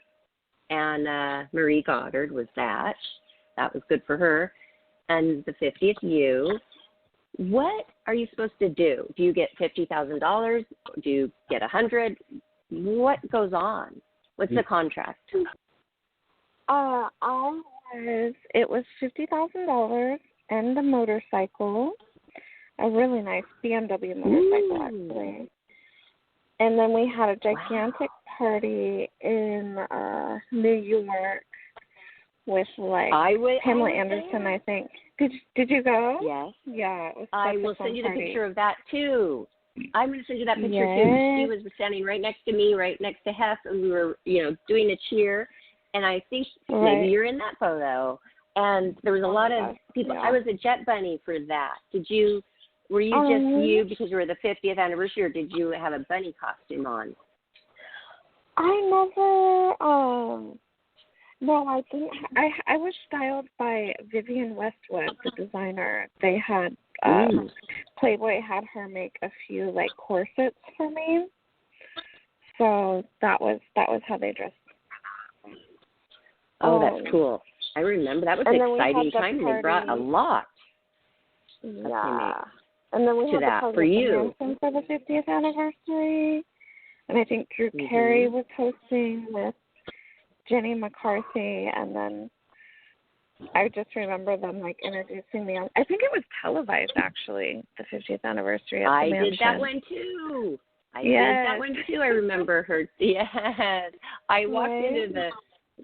and Marie Goddard was that. That was good for her. And the 50th, you. What are you supposed to do? Do you get $50,000? Do you get $100,000? What goes on? What's the contract? It was $50,000 and a motorcycle, a really nice BMW motorcycle, actually. And then we had a gigantic party in New York with Pamela Anderson, I think. Did you go? Yes. Yeah. It was I will send you the picture of that too. I'm going to send you that picture too. She was standing right next to me, right next to Hef, and we were, doing a cheer. And I think maybe you're in that photo. And there was a lot of people. Yeah. I was a jet bunny for that. Were you just you because you were the 50th anniversary, or did you have a bunny costume on? I never. No, I didn't. I was styled by Vivienne Westwood, the designer. They had Playboy had her make a few like corsets for me. So that was how they dressed. Oh, that's cool. I remember that was an exciting time. And they brought a lot. Yeah. And then we to had that the party for you for the 50th anniversary. And I think Drew Carey was hosting with Jenny McCarthy, and then I just remember them like introducing me on. I think it was televised actually, the 50th anniversary at the mansion. I did that one too. I did that one too. I remember her. Yes, I walked into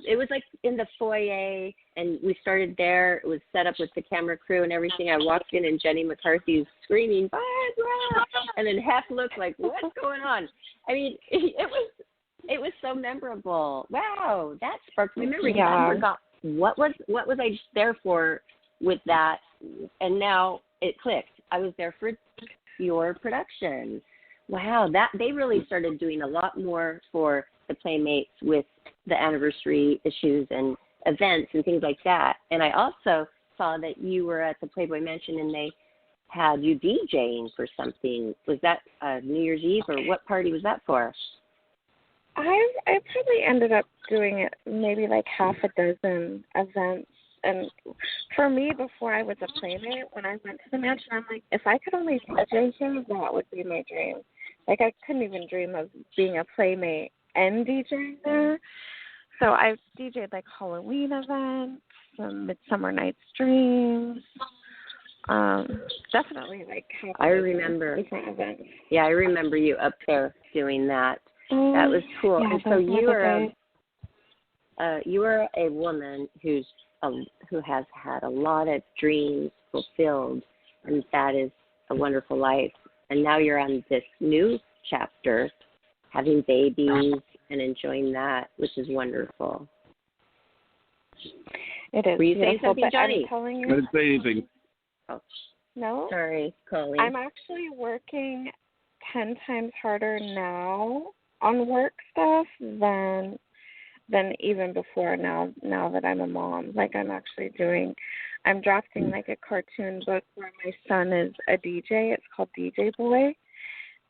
it was like in the foyer, and we started there. It was set up with the camera crew and everything. I walked in, and Jenny McCarthy was screaming, "Barbara!" And then Hef looked like, "What's going on?" I mean, it was so memorable. Wow, that sparked memories. I forgot what was I there for with that, and now it clicked. I was there for your production. Wow, that they really started doing a lot more for the Playmates with the anniversary issues and events and things like that. And I also saw that you were at the Playboy Mansion and they had you DJing for something. Was that New Year's Eve, or what party was that for? I probably ended up doing it maybe like half a dozen events. And for me, before I was a Playmate, when I went to the mansion, I'm like, if I could only DJ here, that would be my dream. Like, I couldn't even dream of being a Playmate and DJing there. So I DJed like Halloween events, some Midsummer Night's Dreams. Definitely like I remember different events. Yeah, I remember you up there doing that. That was cool. Yeah, and so you are a woman who has had a lot of dreams fulfilled, and that is a wonderful life. And now you're on this new chapter, having babies and enjoying that, which is wonderful. It is. Were you saying something, Johnny? I didn't say anything. Oh. No? Sorry, Colleen. I'm actually working 10 times harder now on work stuff than even before now that I'm a mom. Like I'm drafting like a cartoon book where my son is a DJ. It's called DJ Boy.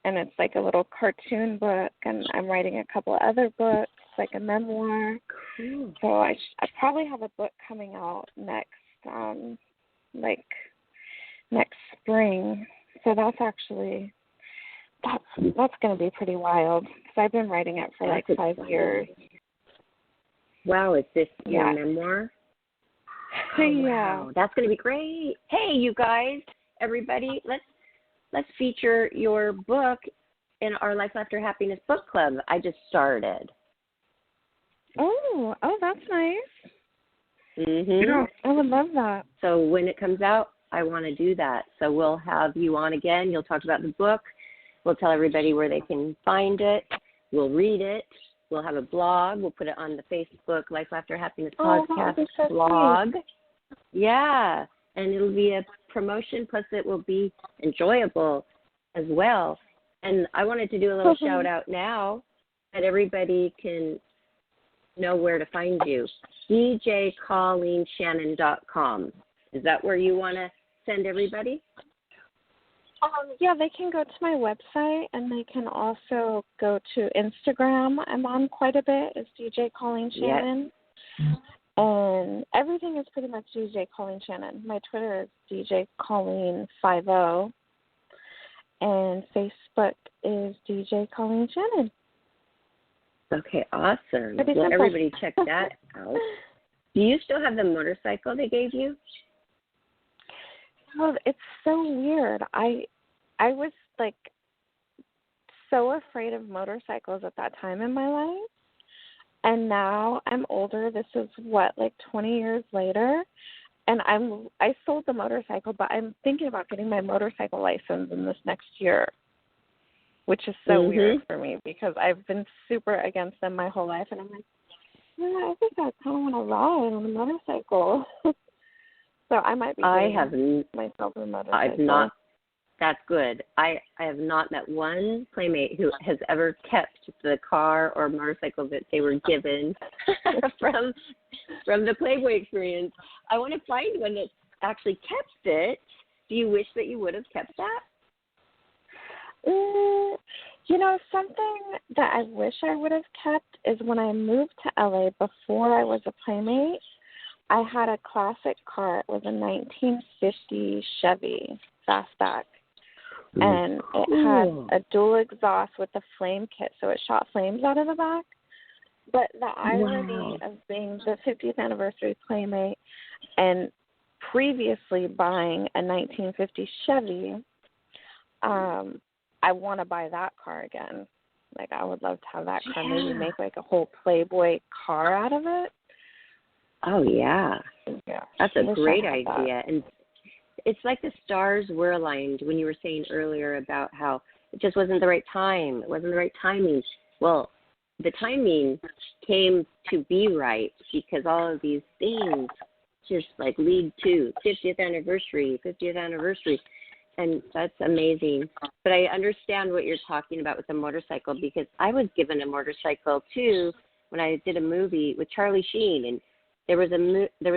And it's like a little cartoon book, and I'm writing a couple other books, like a memoir. Cool. So I probably have a book coming out next spring. So that's going to be pretty wild because I've been writing it for like 5 years. Wow, is this your memoir? Oh, yeah. Wow. That's going to be great. Hey, you guys, everybody, let's feature your book in our Life After Happiness book club. I just started. Oh, that's nice. Mm-hmm. I would love that. So when it comes out, I want to do that. So we'll have you on again. You'll talk about the book. We'll tell everybody where they can find it. We'll read it. We'll have a blog. We'll put it on the Facebook Life After Happiness podcast blog. Sweet. Yeah, and it'll be a promotion, plus it will be enjoyable as well. And I wanted to do a little shout out now that everybody can know where to find you. DJColleenShannon.com. Is that where you want to send everybody? Yeah, they can go to my website, and they can also go to Instagram. I'm on quite a bit. It's DJ Colleen Shannon. Yep. And everything is pretty much DJ Colleen Shannon. My Twitter is DJ Colleen50. And Facebook is DJ Colleen Shannon. Okay, awesome. Pretty well, simple. Everybody check that out. Do you still have the motorcycle they gave you? Oh, it's so weird. I was like so afraid of motorcycles at that time in my life. And now I'm older. This is like 20 years later. And I sold the motorcycle, but I'm thinking about getting my motorcycle license in this next year, which is so weird for me because I've been super against them my whole life. And I'm like, yeah, I think I kind of want to ride on a motorcycle. So I might be myself a motorcycle. That's good. I have not met one playmate who has ever kept the car or motorcycle that they were given from the Playboy experience. I want to find one that actually kept it. Do you wish that you would have kept that? Something that I wish I would have kept is when I moved to LA before I was a playmate, I had a classic car. It was a 1950 Chevy fastback. And it had a dual exhaust with a flame kit, so it shot flames out of the back. But the irony of being the 50th anniversary playmate and previously buying a 1950 Chevy, I want to buy that car again. Like, I would love to have that car, maybe make like a whole Playboy car out of it. Oh, yeah. That's a great idea. That. And it's like the stars were aligned when you were saying earlier about how it just wasn't the right time. It wasn't the right timing. Well, the timing came to be right because all of these things just like lead to 50th anniversary. And that's amazing. But I understand what you're talking about with the motorcycle because I was given a motorcycle too when I did a movie with Charlie Sheen, and there was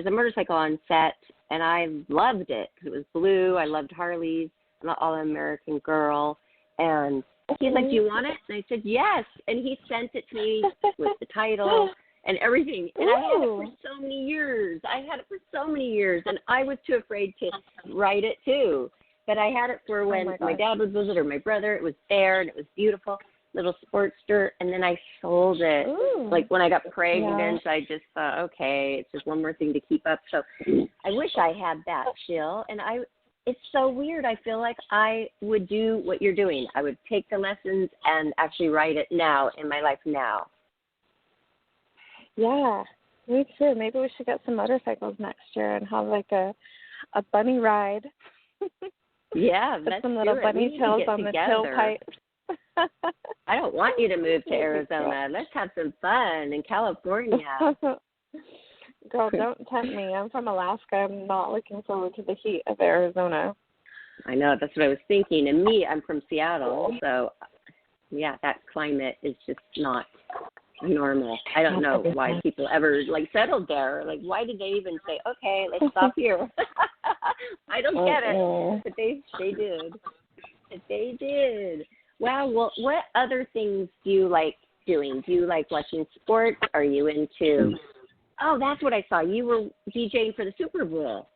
a motorcycle on set, and I loved it because it was blue. I loved Harleys. I'm an all-American girl, and he's like, "Do you want it?" And I said, "Yes." And he sent it to me with the title and everything, and I had it for so many years. And I was too afraid to write it too. But I had it for when my dad would visit or my brother. It was there, and it was beautiful, little Sportster. And then I sold it. Like when I got pregnant, I just thought, okay, it's just one more thing to keep up. So I wish I had that still. And it's so weird. I feel like I would do what you're doing. I would take the lessons and actually write it now in my life now. Yeah, me too. Maybe we should get some motorcycles next year and have like a bunny ride. Yeah, put let's some little do it. bunny tails on the tailpipe. I don't want you to move to Arizona. Let's have some fun in California. Girl, don't tempt me. I'm from Alaska. I'm not looking forward to the heat of Arizona. I know. That's what I was thinking. And me, I'm from Seattle. So, yeah, that climate is just not normal. I don't know why people ever, settled there. Like, why did they even say, okay, let's stop here? I don't get it. But they did. They did. Wow. Well, what other things do you like doing? Do you like watching sports? Are you into... Oh, that's what I saw. You were DJing for the Super Bowl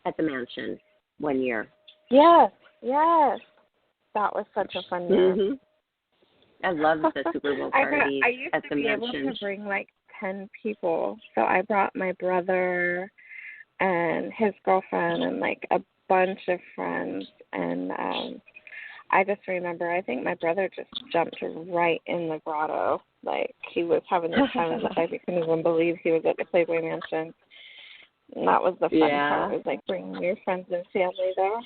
at the mansion one year. Yes. That was such a fun year. Mm-hmm. I love the Super Bowl parties at the mansion. I used to be able to bring 10 people. So I brought my brother and his girlfriend and a bunch of friends. And I just remember, I think my brother just jumped right in the grotto. He was having the time of his life. He couldn't even believe he was at the Playboy Mansion. And that was the fun part. It was bringing your friends and family there.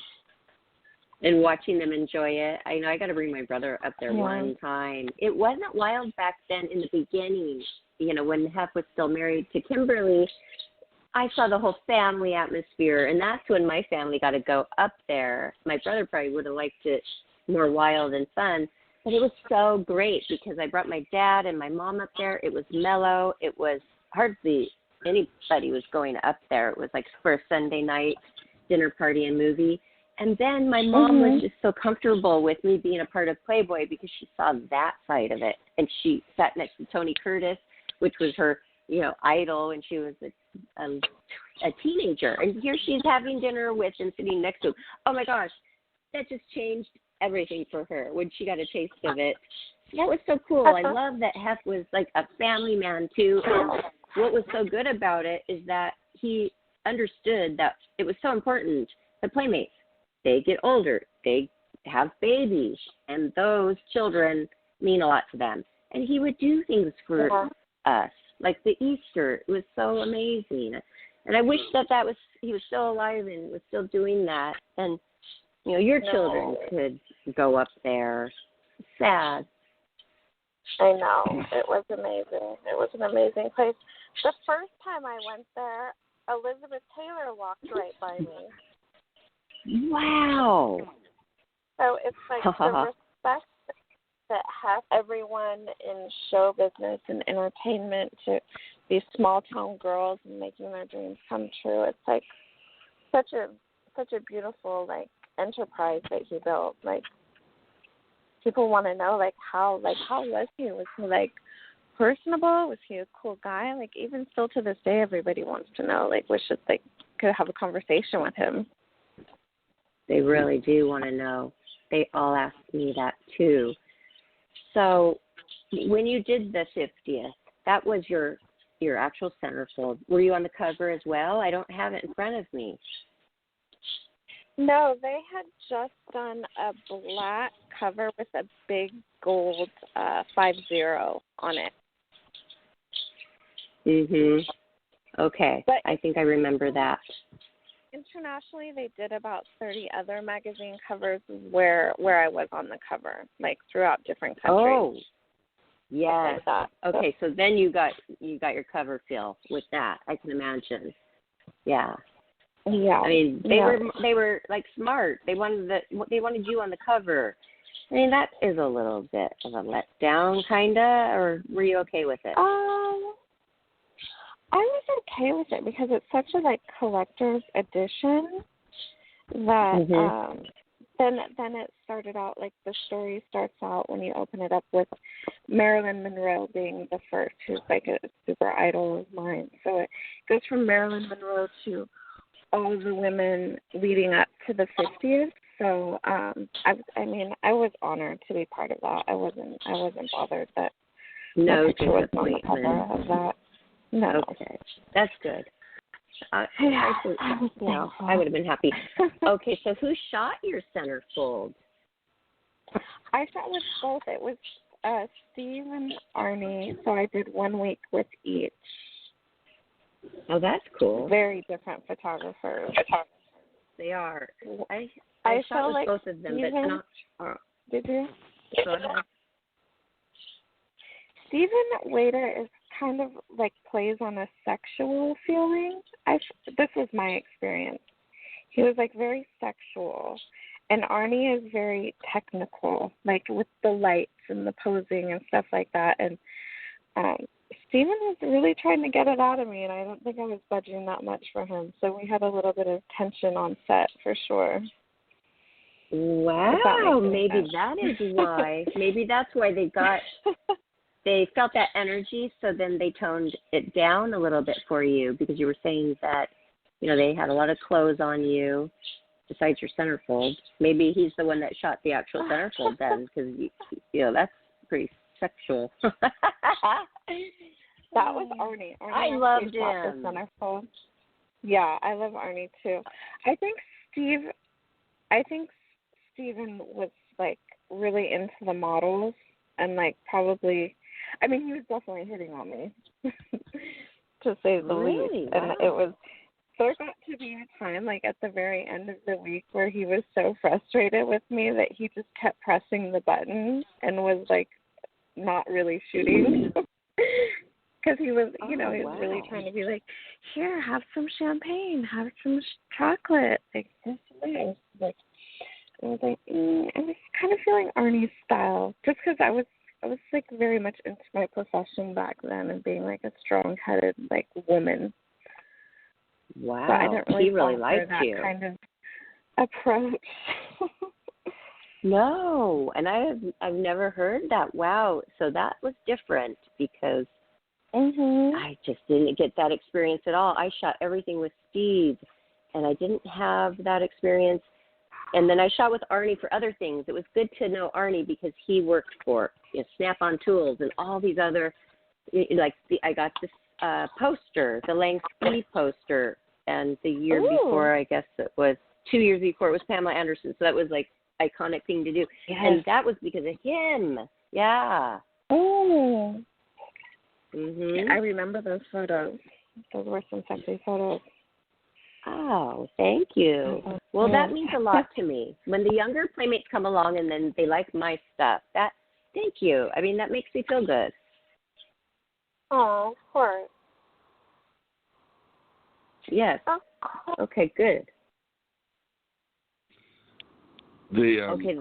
And watching them enjoy it. I know I got to bring my brother up there one time. It wasn't wild back then in the beginning, when Hef was still married to Kimberly. I saw the whole family atmosphere, and that's when my family got to go up there. My brother probably would have liked it more wild and fun, but it was so great because I brought my dad and my mom up there. It was mellow. It was hardly anybody was going up there. It was for a Sunday night dinner party and movie. And then my mom was just so comfortable with me being a part of Playboy because she saw that side of it. And she sat next to Tony Curtis, which was her, idol, and she was a teenager. And here she's having dinner with and sitting next to him. Oh, my gosh, that just changed everything for her when she got a taste of it. That was so cool. I love that Hef was a family man, too. And what was so good about it is that he understood that it was so important. The playmates, they get older, they have babies, and those children mean a lot to them. And he would do things for us, like the Easter. It was so amazing. And I wish that he was still alive and was still doing that. And, your children could go up there. Sad. I know. It was amazing. It was an amazing place. The first time I went there, Elizabeth Taylor walked right by me. Wow. So it's like the respect that has everyone in show business and entertainment to these small town girls and making their dreams come true. It's like such a beautiful like enterprise that he built. Like people want to know how was he? Was he like personable? Was he a cool guy? Like even still to this day, everybody wants to know. Like wishes they could have a conversation with him. They really do want to know. They all ask me that too. So when you did the 50th, that was your actual centerfold. Were you on the cover as well? I don't have it in front of me. No, they had just done a black cover with a big gold 50 on it. Mhm. Okay. But I think I remember that. Internationally, they did about 30 other magazine covers where I was on the cover, like throughout different countries. Oh, yes. Like that. Okay, so then you got your cover fill with that. I can imagine. Yeah. Yeah. I mean, they were like smart. They wanted you on the cover. I mean, that is a little bit of a letdown, kinda. Or were you okay with it? I was okay with it because it's such a like collector's edition that then it started out like the story starts out when you open it up with Marilyn Monroe being the first, who's like a super idol of mine. So it goes from Marilyn Monroe to all the women leading up to the 50th. So I was honored to be part of that. I wasn't bothered that no picture was on the disappointment. cover of that. No. Okay, that's good. I would have been happy. Okay, so who shot your centerfold? I shot with both. It was Steve and Arnie, so I did 1 week with each. Oh, that's cool. Very different photographers. They are. I shot felt with like both of them, Steven, but not. Did you? Go ahead. Stephen Waiter is kind of like plays on a sexual feeling. This was my experience. He was like very sexual, and Arnie is very technical, like with the lights and the posing and stuff like that. And Stephen was really trying to get it out of me, and I don't think I was budging that much for him. So we had a little bit of tension on set for sure. Wow, maybe that is why. Maybe that's why they felt that energy, so then they toned it down a little bit for you, because you were saying that, they had a lot of clothes on you besides your centerfold. Maybe he's the one that shot the actual centerfold then, because, that's pretty sexual. That was Arnie. I loved him. The centerfold. Yeah, I love Arnie too. I think Steven was like really into the models and like probably, he was definitely hitting on me, to say the least. Wow. And there got to be a time like at the very end of the week where he was so frustrated with me that he just kept pressing the button and was like not really shooting. Because he was, he was really trying to be like, here, have some champagne, have some chocolate. Like, this is like, I was like, I was kind of feeling Arnie's style, just because I was like very much into my profession back then and being like a strong-headed like woman. Wow, so I didn't he really liked that you. Kind of approach. No, and I've never heard that. Wow, so that was different because I just didn't get that experience at all. I shot everything with Steve, and I didn't have that experience. And then I shot with Arnie for other things. It was good to know Arnie because he worked for Snap-on Tools and all these other, I got this poster, the Lang Ski poster, and the year before, I guess it was 2 years before, it was Pamela Anderson. So that was like iconic thing to do. Yes. And that was because of him. Yeah. Oh. Mm-hmm. I remember those photos. Those were some sexy photos. Oh, thank you. Well, that means a lot to me. When the younger playmates come along and then they like my stuff, thank you. That makes me feel good. Oh, of course. Yes. Okay, good. The okay.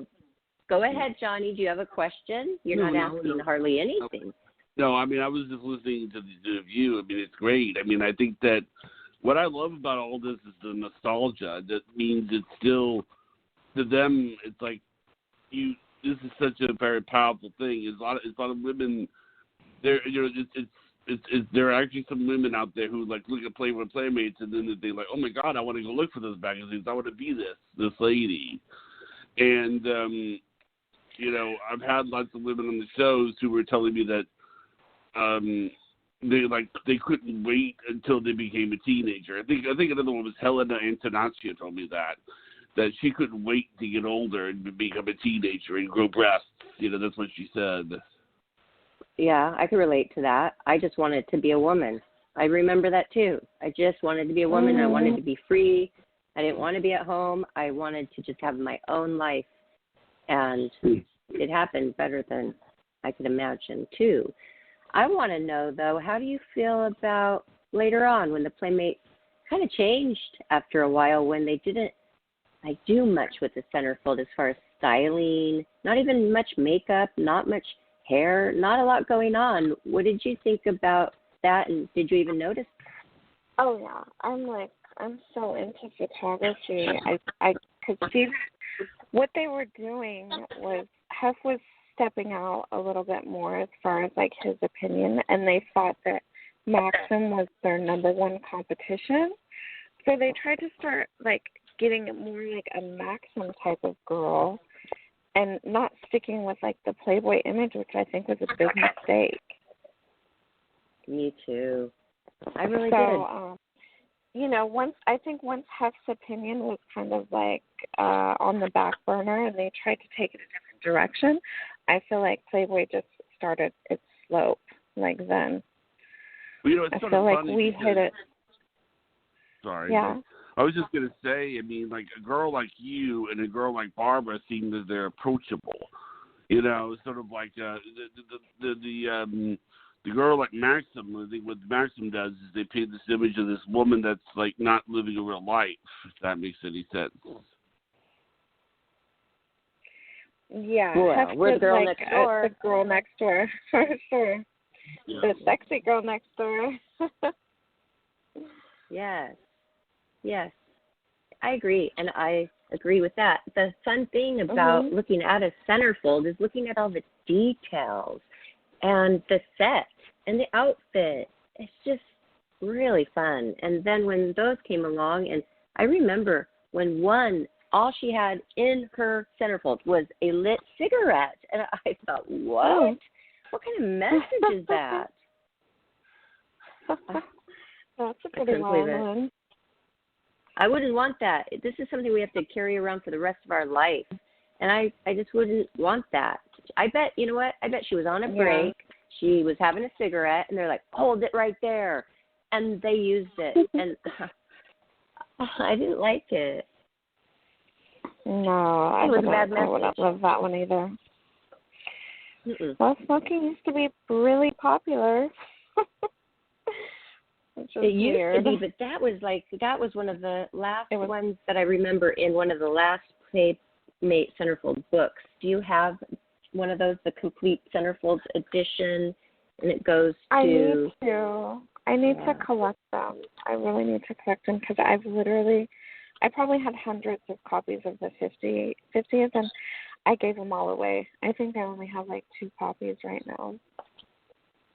Go ahead, Johnny. Do you have a question? You're not asking hardly anything. No, I mean, I was just listening to the view. I mean, it's great. I mean, I think that what I love about all this is the nostalgia. That means it's still, to them, it's like, this is such a very powerful thing. It's a lot of women. There are actually some women out there who like look at Playboy Playmates and then they like, oh my God, I want to go look for those magazines. I want to be this lady. And I've had lots of women on the shows who were telling me that they couldn't wait until they became a teenager. I think another one was Helena Antonaccia told me that she couldn't wait to get older and become a teenager and grow breasts. That's what she said. Yeah, I can relate to that. I just wanted to be a woman. I remember that too. I just wanted to be a woman. I wanted to be free. I didn't want to be at home. I wanted to just have my own life. And it happened better than I could imagine too. I want to know, though, how do you feel about later on when the Playmates kind of changed after a while when they didn't do much with the centerfold as far as styling, not even much makeup, not much hair, not a lot going on. What did you think about that, and did you even notice? Oh, yeah. I'm so into photography. I could see what they were doing was Hef was stepping out a little bit more as far as like his opinion, and they thought that Maxim was their number one competition. So they tried to start like getting more like a Maxim type of girl and not sticking with like the Playboy image, which I think was a big mistake. Me too. I really did. Once Hef's opinion was kind of like on the back burner and they tried to take it a different direction, I feel like Playboy just started its slope like then. Well, I feel like we hit it. Sorry. Yeah. I was just going to say, I mean, like a girl like you and a girl like Barbara seem that they're approachable. Sort of like the girl like Maxim. I think what Maxim does is they paint this image of this woman that's like not living a real life, if that makes any sense. Yeah, well, we're the girl next door. The girl next door, for sure. Yeah. The sexy girl next door. Yes, I agree, and I agree with that. The fun thing about looking at a centerfold is looking at all the details and the set and the outfit. It's just really fun. And then when those came along, and I remember when all she had in her centerfold was a lit cigarette, and I thought, what? What kind of message is that? That's a pretty wild one. I wouldn't want that. This is something we have to carry around for the rest of our life. And I just wouldn't want that. I bet, you know what? I bet she was on a break. She was having a cigarette, and they're like, hold it right there. And they used it. And I didn't like it. No, I wouldn't love that one either. Well, smoking used to be really popular. It used to be, but that was one of the last ones that I remember in one of the last Playmate centerfold books. Do you have one of those, the complete centerfold edition? And it goes to... I need to collect them. I really need to collect them because I probably had hundreds of copies of the 50th, and I gave them all away. I think I only have like 2 copies right now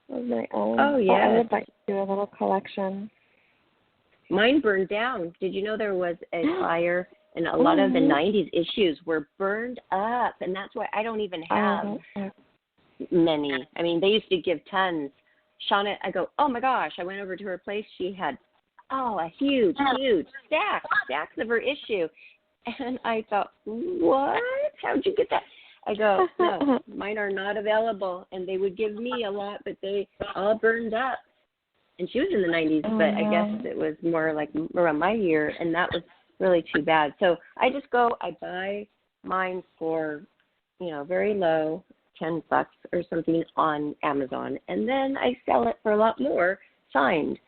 of my own. Oh, yeah. I would like to do a little collection. Mine burned down. Did you know there was a fire and a lot of the 90s issues were burned up, and that's why I don't even have many. I mean, they used to give tons. Shauna, I go, oh my gosh, I went over to her place. She had, a huge stacks of her issue. And I thought, what? How'd you get that? I go, no, mine are not available. And they would give me a lot, but they all burned up. And she was in the 90s, but I guess it was more like around my year, and that was really too bad. So I just I buy mine for, very low, $10 or something on Amazon, and then I sell it for a lot more signed.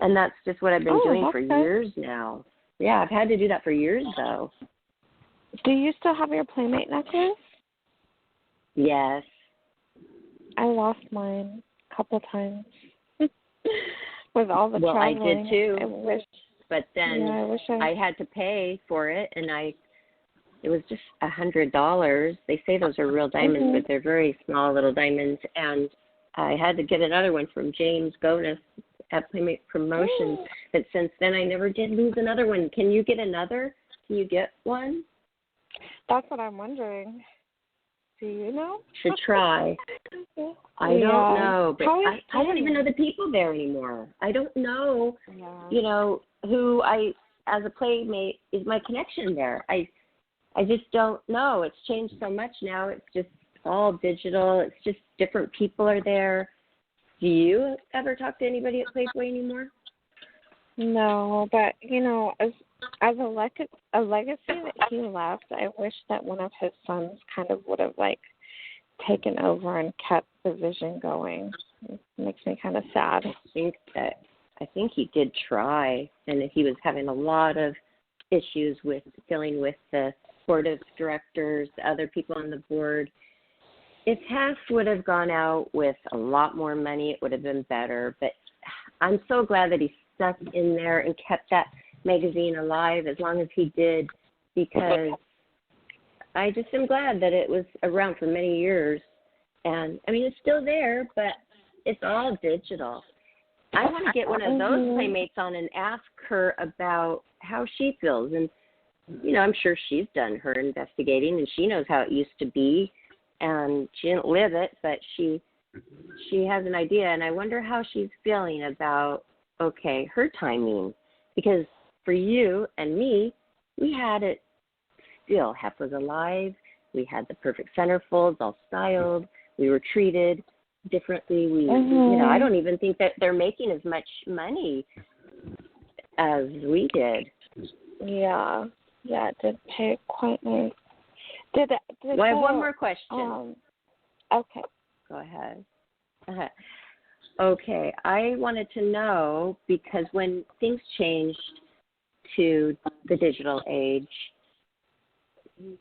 And that's just what I've been doing for years now. Yeah, I've had to do that for years, though. Do you still have your Playmate necklace? Yes. I lost mine a couple times with all the Well, traveling. I did too. I wish, but then yeah, I wish I had to pay for it, and it was just $100. They say those are real diamonds, but they're very small little diamonds, and I had to get another one from James Gonis at Playmate Promotions. But since then, I never did lose another one. Can you get another? Can you get one? That's what I'm wondering. Do you know? Should try. I don't know, but I don't even know the people there anymore. I don't know, who as a playmate, is my connection there. I just don't know. It's changed so much now. It's just all digital. It's just different people are there. Do you ever talk to anybody at Playboy anymore? No, but, as a legacy that he left, I wish that one of his sons kind of would have, taken over and kept the vision going. It makes me kind of sad. I think he did try, and he was having a lot of issues with dealing with the board of directors, other people on the board. If Hess would have gone out with a lot more money, it would have been better. But I'm so glad that he stuck in there and kept that magazine alive as long as he did, because I just am glad that it was around for many years. And, it's still there, but it's all digital. I want to get one of those playmates on and ask her about how she feels. And, I'm sure she's done her investigating, and she knows how it used to be. And she didn't live it, but she has an idea. And I wonder how she's feeling about, her timing. Because for you and me, we had it still. Hef was alive. We had the perfect centerfolds, all styled. We were treated differently. I don't even think that they're making as much money as we did. Yeah, it did pay quite nice. Well, I have one more question. Okay. Go ahead. Okay, I wanted to know, because when things changed to the digital age,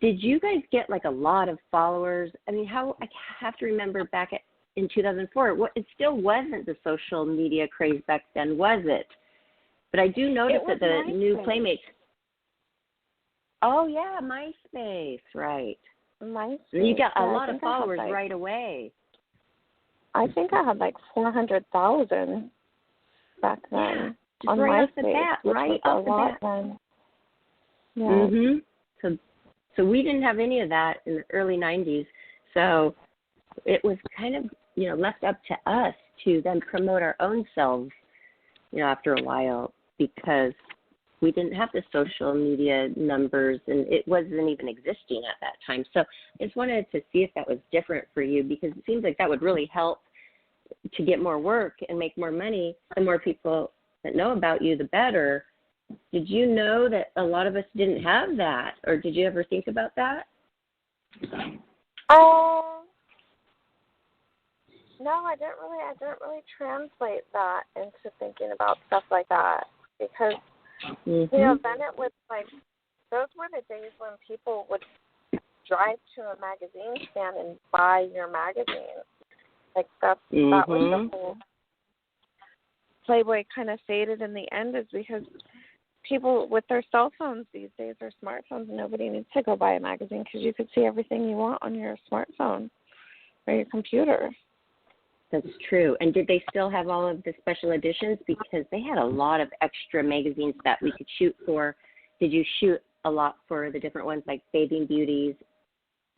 did you guys get a lot of followers? I have to remember back in 2004, it still wasn't the social media craze back then, was it? But I do notice that the new Playmates. Oh yeah, MySpace, right? MySpace. You got a lot of followers right away. I think I had 400,000 back then on right MySpace. Off the bat, right off the bat. Then. Yeah. So we didn't have any of that in the early 90s. So it was kind of, left up to us to then promote our own selves, after a while, because we didn't have the social media numbers, and it wasn't even existing at that time. So I just wanted to see if that was different for you, because it seems like that would really help to get more work and make more money. The more people that know about you, the better. Did you know that a lot of us didn't have that, or did you ever think about that? No, I didn't really translate that into thinking about stuff like that, because then it was those were the days when people would drive to a magazine stand and buy your magazine. That was the whole Playboy kind of faded in the end, is because people with their cell phones these days, or smartphones, nobody needs to go buy a magazine, because you could see everything you want on your smartphone or your computer. That's true. And did they still have all of the special editions? Because they had a lot of extra magazines that we could shoot for. Did you shoot a lot for the different ones, like Bathing Beauties,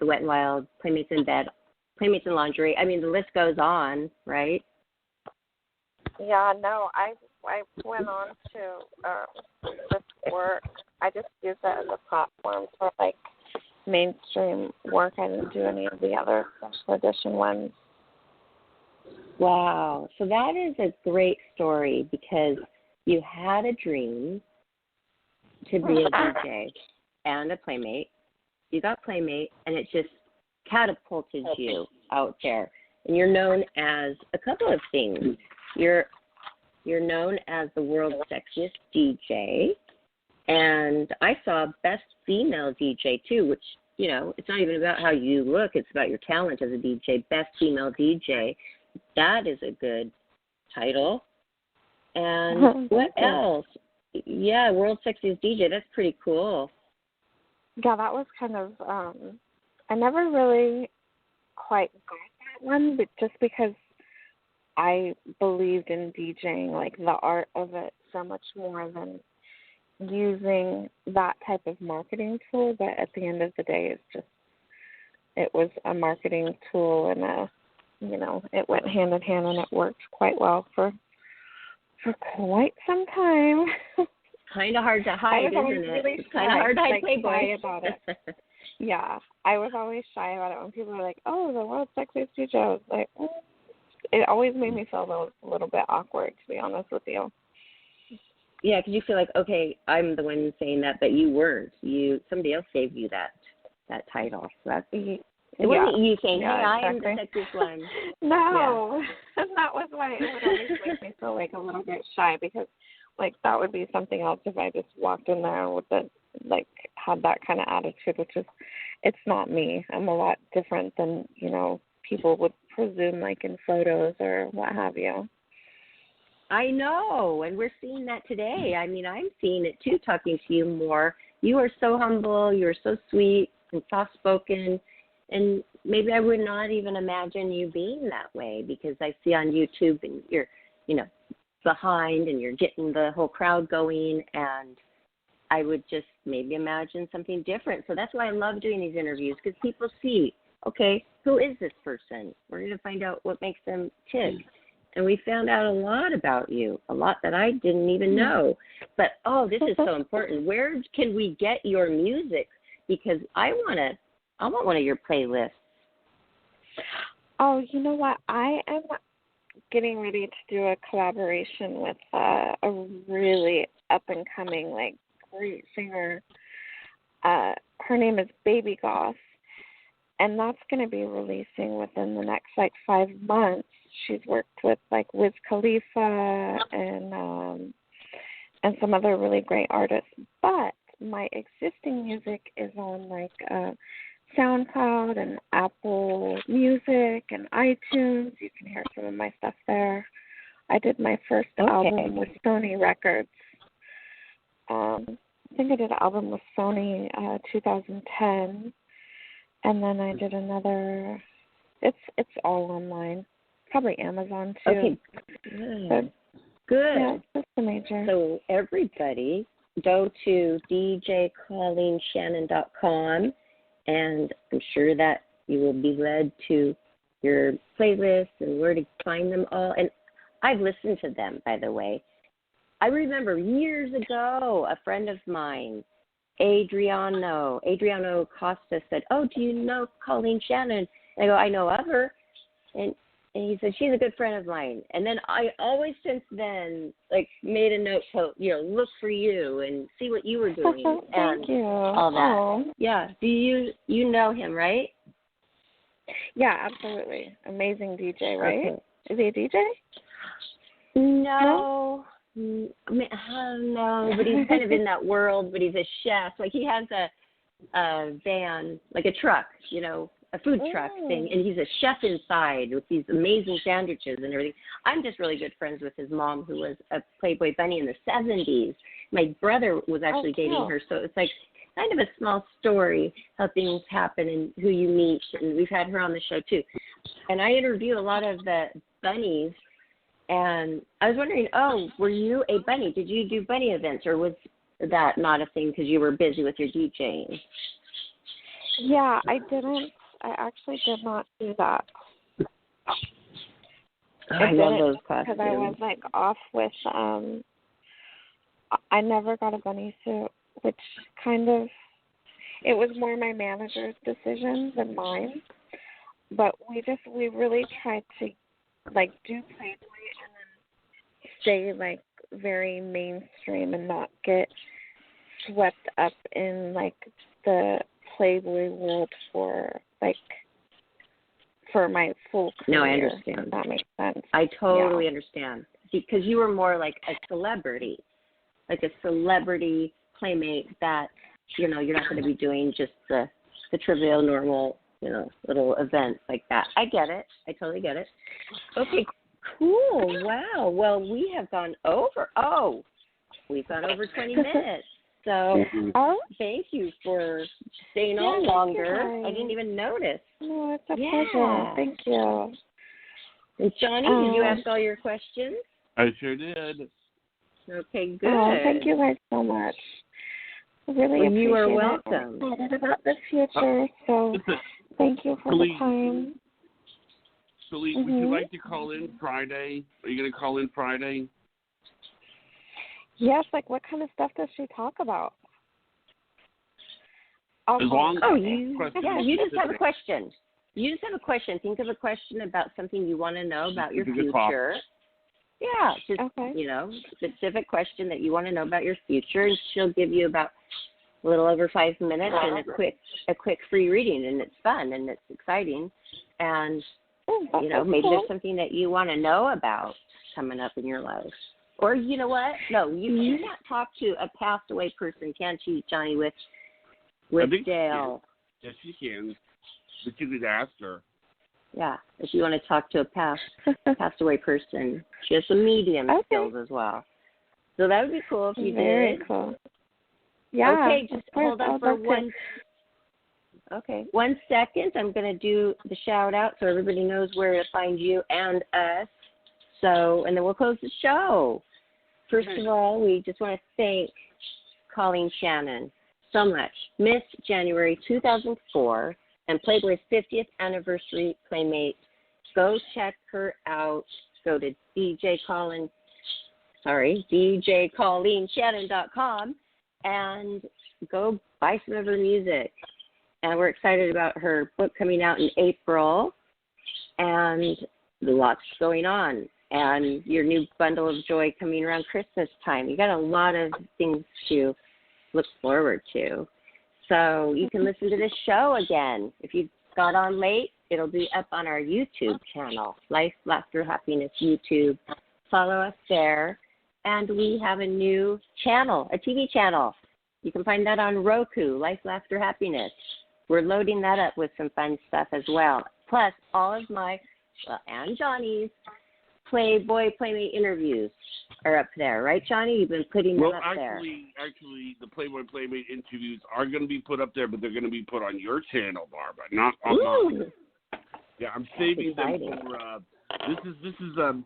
The Wet and Wild, Playmates in Bed, Playmates in Lingerie? The list goes on, right? Yeah, no, I went on to this work. I just used that as a platform for mainstream work. I didn't do any of the other special edition ones. Wow. So that is a great story, because you had a dream to be a DJ and a Playmate. You got Playmate, and it just catapulted you out there. And you're known as a couple of things. You're known as the world's sexiest DJ, and I saw Best Female DJ too, which it's not even about how you look. It's about your talent as a DJ. Best female DJ. That is a good title. And what else? Yeah, World's Sexiest DJ. That's pretty cool. Yeah, that was kind of, I never really quite got that one, but just because I believed in DJing, like the art of it, so much more than using that type of marketing tool. But at the end of the day, it was a marketing tool, and it went hand in hand, and it worked quite well for quite some time. Kind of hard to hide, isn't it? Really it's kind of hard to hide Playboy about it. Yeah, I was always shy about it when people were like, "Oh, the world's sexiest DJ." I was like, it always made me feel a little bit awkward, to be honest with you. Yeah, because you feel like, okay, I'm the one saying that, but you weren't. Somebody else gave you that title. So that's it wasn't you saying, "Hey, I am the sexiest one." No, that was why it would always make me feel like a little bit shy, because like that would be something else if I just walked in there with had that kind of attitude, which is, it's not me. I'm a lot different than, people would presume, like in photos or what have you. I know, and we're seeing that today. I mean, I'm seeing it too, talking to you more. You are so humble, you're so sweet and soft-spoken, and maybe I would not even imagine you being that way, because I see on YouTube and you're, behind and you're getting the whole crowd going, and I would just maybe imagine something different. So that's why I love doing these interviews, because people see, okay, who is this person? We're going to find out what makes them tick. And we found out a lot about you, a lot that I didn't even know. But, this is so important. Where can we get your music? Because I want one of your playlists. Oh, you know what? I am getting ready to do a collaboration with a really up-and-coming, great singer. Her name is Baby Goth, and that's going to be releasing within the next 5 months. She's worked with Wiz Khalifa and some other really great artists. But my existing music is on SoundCloud and Apple Music and iTunes. You can hear some of my stuff there. I did my first album with Sony Records. I think I did an album with Sony 2010, and then I did another. It's all online, probably Amazon too. Okay, good. Yeah, that's the major. So everybody, go to djcolleenshannon.com, and I'm sure that you will be led to your playlist and where to find them all. And I've listened to them, by the way. I remember years ago, a friend of mine, Adriano Costa, said, "Oh, do you know Colleen Shannon?" And I go, "I know of her." And he said, "She's a good friend of mine." And then I always since then, made a note to, look for you and see what you were doing. Thank you. All that. Oh. Yeah. Do you know him, right? Yeah, absolutely. Amazing DJ, right? Okay. Is he a DJ? No. I don't know, but he's kind of in that world, but he's a chef. He has a van, a truck, a food truck thing, and he's a chef inside with these amazing sandwiches and everything. I'm just really good friends with his mom, who was a Playboy bunny in the 70s. My brother was actually dating her, so it's kind of a small story how things happen and who you meet, and we've had her on the show too. And I interview a lot of the bunnies, and I was wondering, were you a bunny? Did you do bunny events, or was that not a thing because you were busy with your DJing? Yeah, I didn't. I actually did not do that. I love those costumes. Because I was off with, I never got a bunny suit, which it was more my manager's decision than mine. But we really tried to do Playboy and then stay very mainstream and not get swept up in the Playboy world for my full career. No, I understand. If that makes sense. I totally understand, because you were more like a celebrity playmate that you're not going to be doing just the the trivial, normal, little events like that. I get it. I totally get it. Okay, cool. Wow. Well, we have gone over. Oh, we've gone over 20 minutes. So thank you for staying on longer. I didn't even notice. No, it's a pleasure. Thank you. And Johnny, did you ask all your questions? I sure did. Okay, good. Oh, thank you guys so much. I really appreciate you are it. welcome. I'm excited about the future, so thank you for the time. Celine, would you like to call in Friday? Are you going to call in Friday? Yes, like what kind of stuff does she talk about? You just have a question. You just have a question. Think of a question about something you want to know about your future. Yeah, just, specific question that you want to know about your future, and she'll give you about a little over 5 minutes and a quick free reading, and it's fun and it's exciting. And, maybe there's something that you want to know about coming up in your life. Or, you know what? No, you can't talk to a passed away person, can she, Johnny, with Dale? Yes, she can. But you could ask her. Yeah, if you want to talk to a passed away person. She has some medium skills as well. So that would be cool if you did. Very cool. Yeah. Okay, just hold on for 1 second. I'm going to do the shout out so everybody knows where to find you and us. So, and then we'll close the show. First of all, we just want to thank Colleen Shannon so much. Miss January 2004 and Playboy's 50th anniversary Playmate. Go check her out. Go to DJColleenShannon.com and go buy some of her music. And we're excited about her book coming out in April, and lots going on. And your new bundle of joy coming around Christmas time. You got a lot of things to look forward to. So you can listen to this show again. If you got on late, it'll be up on our YouTube channel, Life, Laughter, Happiness YouTube. Follow us there. And we have a new channel, a TV channel. You can find that on Roku, Life, Laughter, Happiness. We're loading that up with some fun stuff as well. Plus, all of my, and Johnny's, Playboy Playmate interviews are up there, right, Johnny? You've been putting them up there. Actually, the Playboy Playmate interviews are going to be put up there, but they're going to be put on your channel, Barbara, not on mine. Yeah, I'm saving them for. This is. I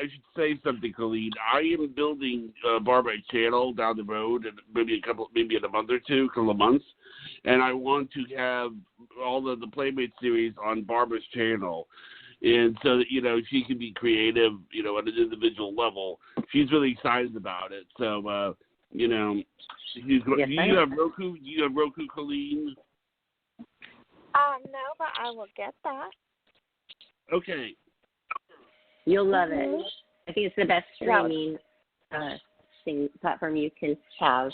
should say something, Khalid. I am building Barbara a channel down the road, and maybe in a month or two, couple of months, and I want to have all the Playmate series on Barbara's channel. And so that, she can be creative, at an individual level. She's really excited about it. So, do you have Roku? Do you have Roku, Colleen? No, but I will get that. Okay. You'll love it. I think it's the best streaming platform you can have.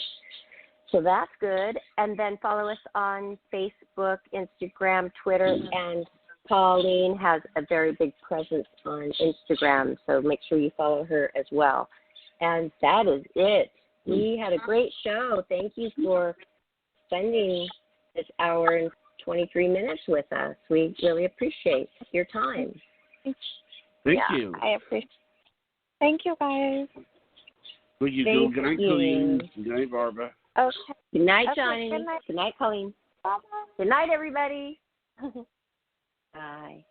So that's good. And then follow us on Facebook, Instagram, Twitter, and Colleen has a very big presence on Instagram, so make sure you follow her as well. And that is it. We had a great show. Thank you for spending this hour and 23 minutes with us. We really appreciate your time. Thank you. I appreciate. Thank you, guys. Good night, Colleen. Good night, Barbara. Okay. Good night, Johnny. Good night. Good night, Colleen. Bye-bye. Good night, everybody. Bye.